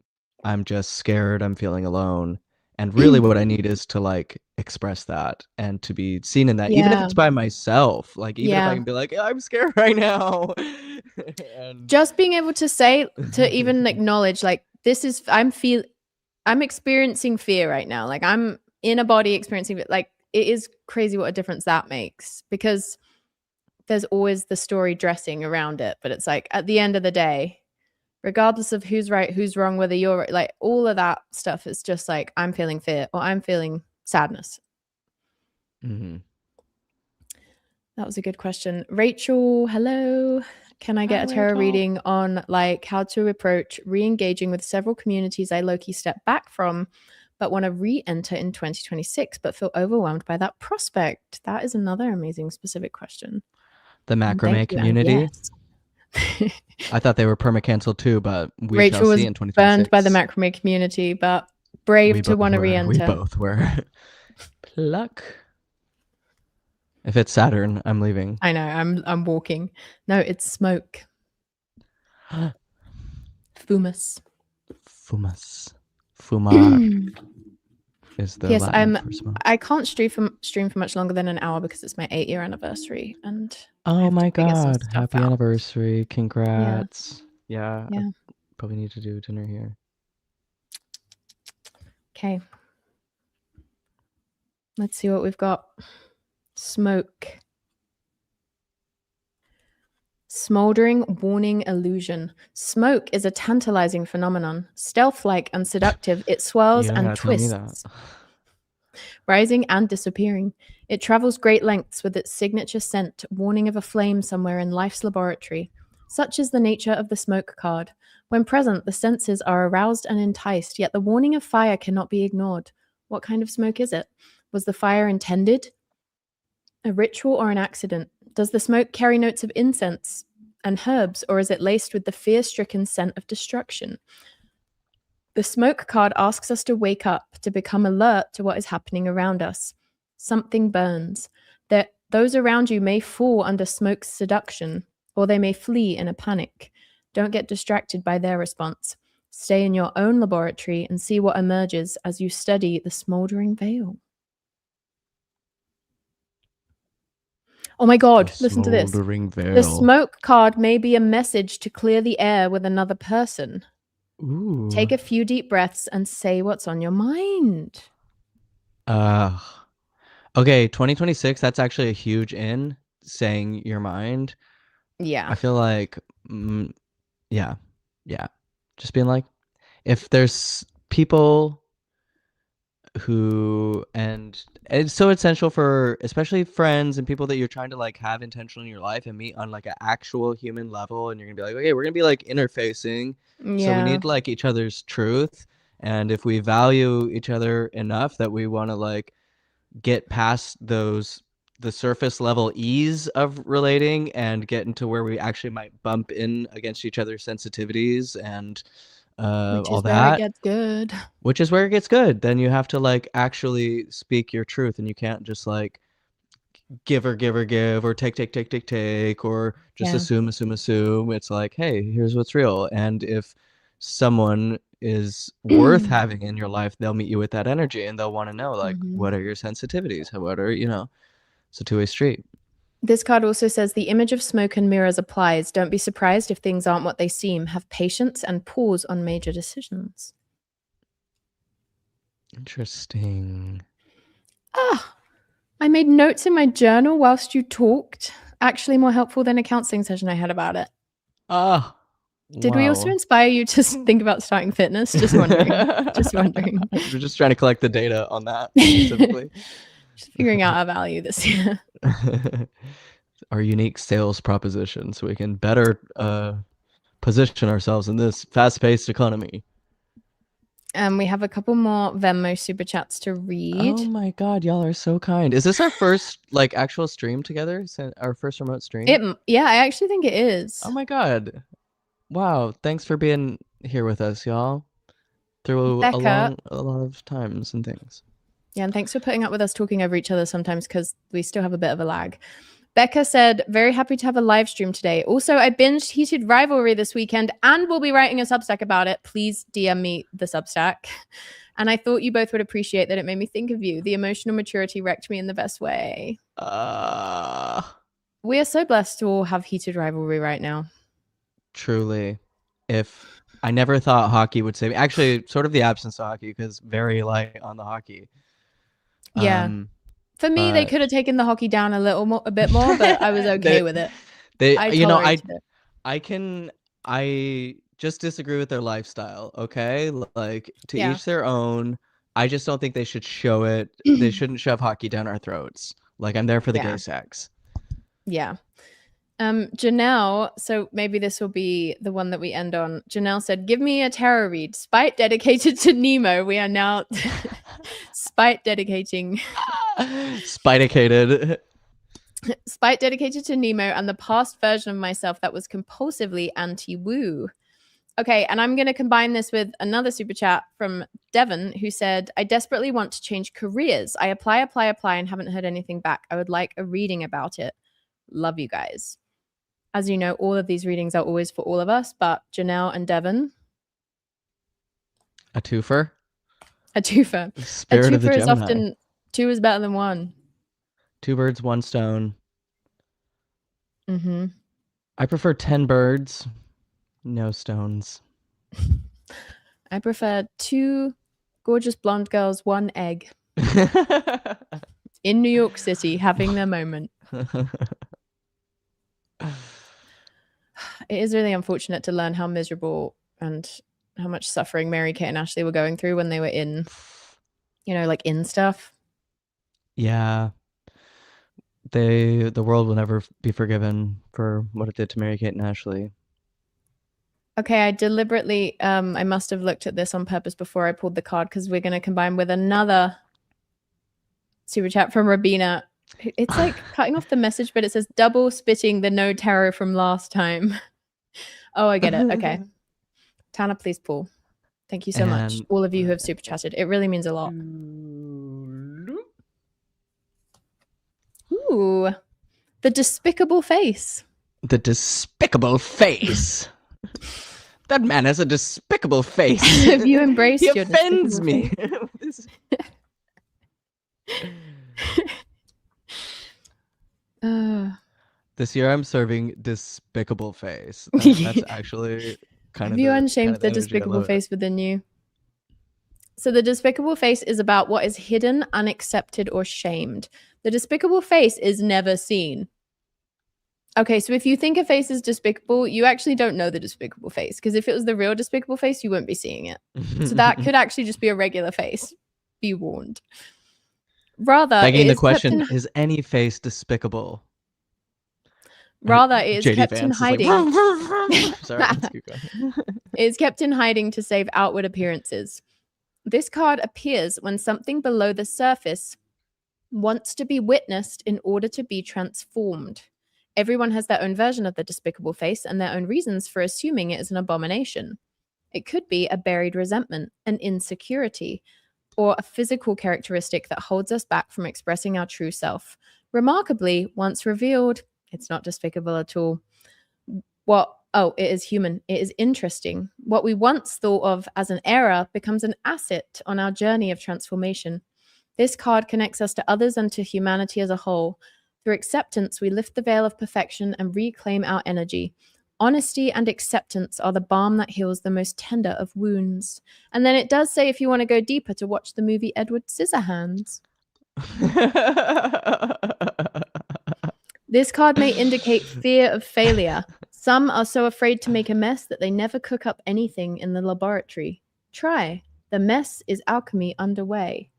I'm just scared, I'm feeling alone, and really what I need is to like express that and to be seen in that, even if Yeah. it's by myself, like even if I Yeah. can be like, I'm scared right now. And Just being able to say, to even acknowledge, like, this is, I'm experiencing fear right now. Like, I'm in a body experiencing it. Like, it is crazy what a difference that makes, because there's always the story dressing around it. But it's like, at the end of the day, regardless of who's right, who's wrong, whether you're right, like, all of that stuff is just like, I'm feeling fear or I'm feeling sadness. Mhm. That was a good question. Rachel, hello. Can I Hi, get a tarot Rachel. reading on like how to approach re-engaging with several communities I low-key stepped back from, but want to re-enter in 2026, but feel overwhelmed by that prospect? That is another amazing specific question. The And thank macrame you. And community. yes. I thought they were perma-canceled too, but we shall Rachel see was in burned by the 2026. macrame community, but brave We to both want to were. We re-enter. both were. Pluck. If it's Saturn, I'm leaving. I know, I'm walking. No, it's smoke. Fumus. Fumas. Fumar is the Yes, Latin for smoke. I can't stream for much longer than an hour because it's my 8-year anniversary and I Oh have to my figure some God. stuff Happy out. anniversary. Yeah, Congrats. Yeah, I yeah. probably need to do dinner here. Okay, let's see what we've got. Smoke. Smoldering warning illusion. Smoke is a tantalizing phenomenon. Stealth-like and seductive, it You swirls don't and gotta tell me that. twists, rising and disappearing. It travels great lengths with its signature scent, warning of a flame somewhere in life's laboratory. Such is the nature of the smoke card. When present, the senses are aroused and enticed, yet the warning of fire cannot be ignored. What kind of smoke is it? Was the fire intended? A ritual or an accident? Does the smoke carry notes of incense and herbs, or is it laced with the fear stricken scent of destruction? The smoke card asks us to wake up, to become alert to what is happening around us. Something burns. That those around you may fall under smoke's seduction, or they may flee in a panic. Don't get distracted by their response. Stay in your own laboratory and see what emerges as you study the smoldering veil. Oh my The god, listen to this. smoldering The veil. smoke card may be a message to clear the air with another person. Ooh. Take a few deep breaths and say what's on your mind. Uh, okay, 2026, that's actually a huge in, saying your mind. Yeah. I feel like, yeah, yeah. Just being like, if there's people who, and it's so essential for especially friends and people that you're trying to like have intentional in your life and meet on like an actual human level, and you're gonna be like, okay, we're gonna be like interfacing, so we Yeah. need like each other's truth. And if we value each other enough that we want to like get past the surface level ease of relating and get into where we actually might bump in against each other's sensitivities and Which all is where it that, gets good. which is where it gets good. Then you have to like actually speak your truth, and you can't just like give or take, or just Yeah. assume. It's like, hey, here's what's real. And if someone is worth having in your life, they'll meet you with that energy, and they'll want to know like, Mhm. what are your sensitivities? What are, it's a two-way street. This card also says the image of smoke and mirrors applies. Don't be surprised if things aren't what they seem. Have patience and pause on major decisions. Interesting. Ah, I made notes in my journal whilst you talked. Actually, more helpful than a counseling session I had about it. Ah, Did we also wow. inspire you to think about starting fitness? Just wondering. Just wondering. We're just trying to collect the data on that specifically. Just figuring out our value this year. Our unique sales proposition so we can better position ourselves in this fast-paced economy. We have a couple more Venmo super chats to Oh read. my God, y'all are so kind. Is this our first like actual stream together? Our first remote stream? Yeah, I actually think it Oh is. my God. Wow. Thanks for being here with us, y'all, through Becca, a lot of times and things. yeah, and thanks for putting up with us talking over each other sometimes because we still have a bit of a lag. Becca said, very happy to have a live stream today. Also, I binged Heated Rivalry this weekend and will be writing a Substack about it. Please DM me the Substack. And I thought you both would appreciate that it made me think of you. The emotional maturity wrecked me in the best way. Uh, We are so blessed to all have Heated Rivalry right now. Truly. If I never thought hockey would save me. Actually, sort of the absence of hockey because very light on the hockey. Yeah. Um, For me, they but could have taken the hockey down a bit more, but I was okay they with it. they I you know, tolerated it. I can I just disagree with their lifestyle, okay? Like to Yeah. each their own. I just don't think they should show it. They shouldn't shove hockey down our throats. Like I'm there for the gay Yeah. sex. Yeah. Janelle, so maybe this will be the one that we end on. Janelle said, give me a tarot read. Spite dedicated to Nemo. We are now spite dedicating. Spidicated. Spite dedicated to Nemo and the past version of myself that was compulsively anti-woo. Okay, and I'm going to combine this with another super chat from Devon who said, I desperately want to change careers. I apply, and haven't heard anything back. I would like a reading about it. Love you guys. As you know, all of these readings are always for all of us, but Janelle and Devon, A twofer. a twofer. A Spirit of the twofer is Gemini. often two is better than one. Two birds, one stone. Mm-hmm. I prefer 10 birds, no stones. I prefer two gorgeous blonde girls, one egg in New York City having their moment. It is really unfortunate to learn how miserable and how much suffering Mary Kate and Ashley were going through when they were in, like in stuff. Yeah, the world will never be forgiven for what it did to Mary Kate and Ashley. Okay, I deliberately, I must have looked at this on purpose before I pulled the card because we're going to combine with another super chat from Rabina. It's like cutting off the message, but it says double spitting the no tarot from last time. Oh, I get it. Okay. Tana, please pull. Thank you so much. And All of you who have super chatted. It really means a lot. Ooh, the despicable face. the despicable face. That man has a despicable face. Have you embraced He your offends despicable me. This year I'm serving despicable face. That's actually Have you kind unshamed of the the energy. I despicable love it. face within you? So the despicable face is about what is hidden, unaccepted, or shamed. The despicable face is never seen. Okay, so if you think a face is despicable, you actually don't know the despicable face, because if it was the real despicable face, you wouldn't be seeing it. So that could actually just be a regular face. Be warned. Rather, Begging it the is kept question, in is any face despicable? rather it is JD kept in Vance is like, hiding. sorry, let's keep going. It is kept in hiding to save outward appearances. This card appears when something below the surface wants to be witnessed in order to be transformed. Everyone has their own version of the despicable face and their own reasons for assuming it is an abomination. It could be a buried resentment, an insecurity, or a physical characteristic that holds us back from expressing our true self. Remarkably, once revealed, it's not despicable at all. It is human. It is interesting. What we once thought of as an error becomes an asset on our journey of transformation. This card connects us to others and to humanity as a whole. Through acceptance, we lift the veil of perfection and reclaim our energy. Honesty and acceptance are the balm that heals the most tender of wounds. And then it does say, if you want to go deeper, to watch the movie Edward Scissorhands. This card may indicate fear of failure. Some are so afraid to make a mess that they never cook up anything in the laboratory. Try. The mess is alchemy underway.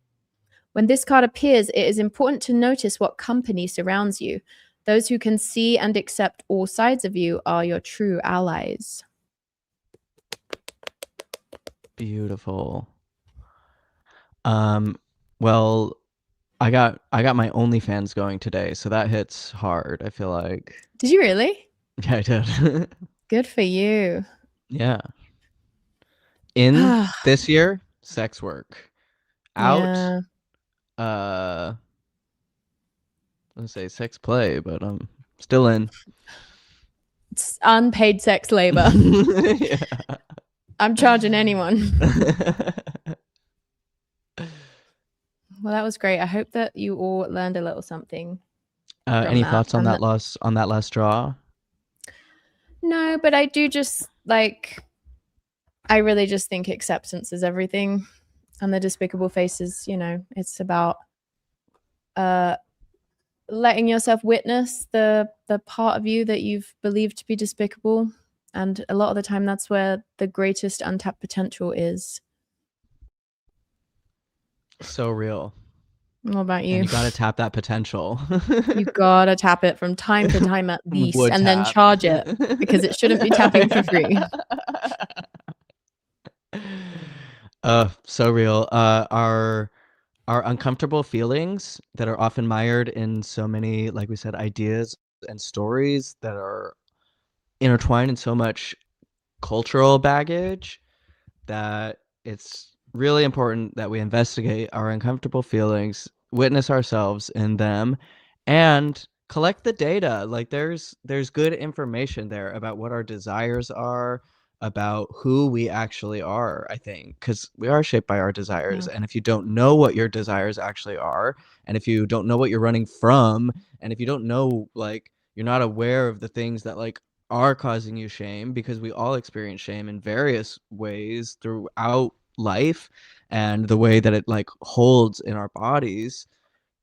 When this card appears, it is important to notice what company surrounds you. Those who can see and accept all sides of you are your true allies. Beautiful. Um, well, I got my OnlyFans going today, so that hits hard. I feel like. Did you really? Yeah, I did. Good for you. Yeah. In this year, sex work. Out, Yeah. uh, let's say sex play, but I'm still in. It's unpaid sex labor. Yeah. I'm charging anyone. Well, that was great. I hope that you all learned a little something from Any that. thoughts on that last draw? No, but I do just like I really just think acceptance is everything. And the despicable faces, it's about uh letting yourself witness the part of you that you've believed to be despicable. And a lot of the time that's where the greatest untapped potential is. So real. What about And you? you got to tap that potential. You gotta tap it from time to time at least, Wood and then tap. charge it because it shouldn't be tapping for free. So real. Our uncomfortable feelings that are often mired in so many, like we said, ideas and stories that are intertwined in so much cultural baggage that it's really important that we investigate our uncomfortable feelings, witness ourselves in them, and collect the data. Like there's good information there about what our desires are, about who we actually are, I think, because we are shaped by our desires. Yeah. And if you don't know what your desires actually are, and if you don't know what you're running from, and if you don't know, like, you're not aware of the things that like are causing you shame, because we all experience shame in various ways throughout life, and the way that it like holds in our bodies,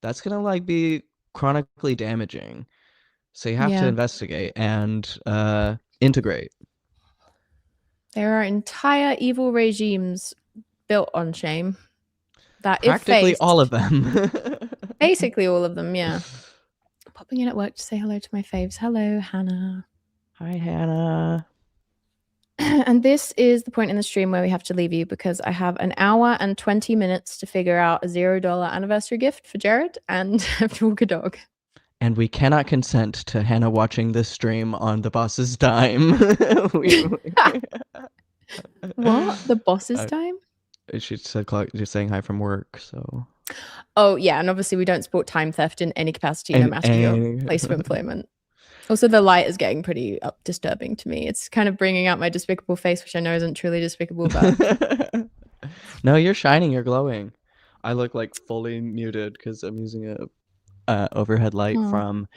that's gonna like be chronically damaging. So you have to Yeah. investigate and integrate. There are entire evil regimes built on shame that, if Practically all of faced, them. basically all of them, yeah. Popping in at work to say hello to my faves. Hello, Hannah. Hi, Hannah. And this is the point in the stream where we have to leave you because I have an hour and 20 minutes to figure out a $0 anniversary gift for Jared and have to walk a dog. And we cannot consent to Hannah watching this stream on the boss's dime. What? The boss's Uh, time? she said just saying hi from work, so. Oh, yeah. And obviously, we don't support time theft in any capacity, no matter your And place of employment. Also, the light is getting pretty disturbing to me. It's kind of bringing out my despicable face, which I know isn't truly despicable, but No, you're shining, you're glowing. I look like fully muted because I'm using a overhead light oh. from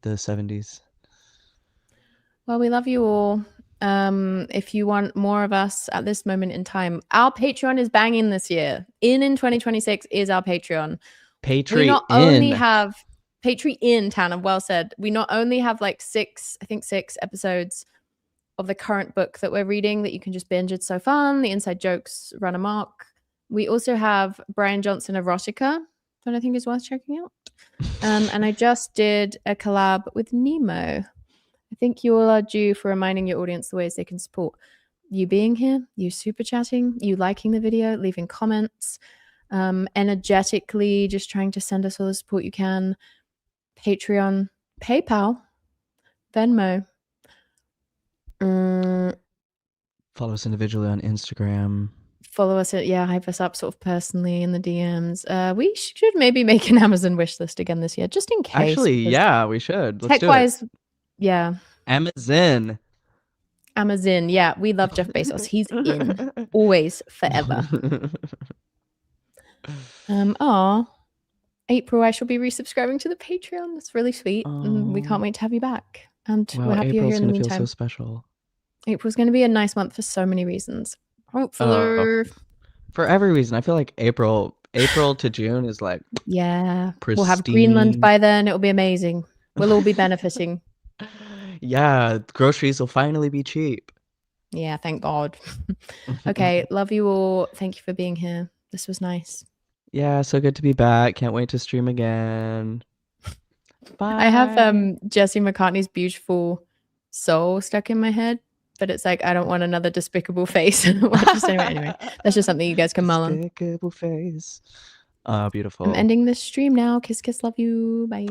the 70s. Well, we love you all. If you want more of us at this moment in time, our Patreon is banging this year. In 2026 is our Patreon. We not only Patreon. have Patreon, Tanner, well said. We not only have like six episodes of the current book that we're reading that you can just binge. It's so fun. The inside jokes run amok. We also have Brian Johnson Erotica, that I think is worth checking out. And I just did a collab with Nemo. I think you all are due for reminding your audience the ways they can support you being here, you super chatting, you liking the video, leaving comments, energetically just trying to send us all the support you can. Patreon, PayPal, Venmo. Follow us individually on Instagram. Follow us hype us up sort of personally in the DMs. We should maybe make an Amazon wish list again this year, just in case. Actually, yeah, we should. Let's do it. Tech-wise, yeah. Amazon. Amazon, yeah. We love Jeff Bezos. He's in. Always, forever. April, I shall be resubscribing to the Patreon. That's really sweet. And we can't wait to have you back. And Wow, we're happy you're here April's in the gonna feel so meantime. special. April's going to be a nice month for so many reasons. Hopefully. For every reason. I feel like April to June is like, yeah. pristine. We'll have Greenland by then. It'll be amazing. We'll all be benefiting. Yeah, groceries will finally be cheap. Yeah, thank God. Okay, love you all. Thank you for being here. This was nice. Yeah, so good to be back. Can't wait to stream again. Bye. I have Jesse McCartney's Beautiful Soul stuck in my head. but it's like I don't want another despicable face. Just anyway, that's just something you guys can mull on. Despicable face. I'm Beautiful. ending this stream now. Kiss, kiss, love you. Bye.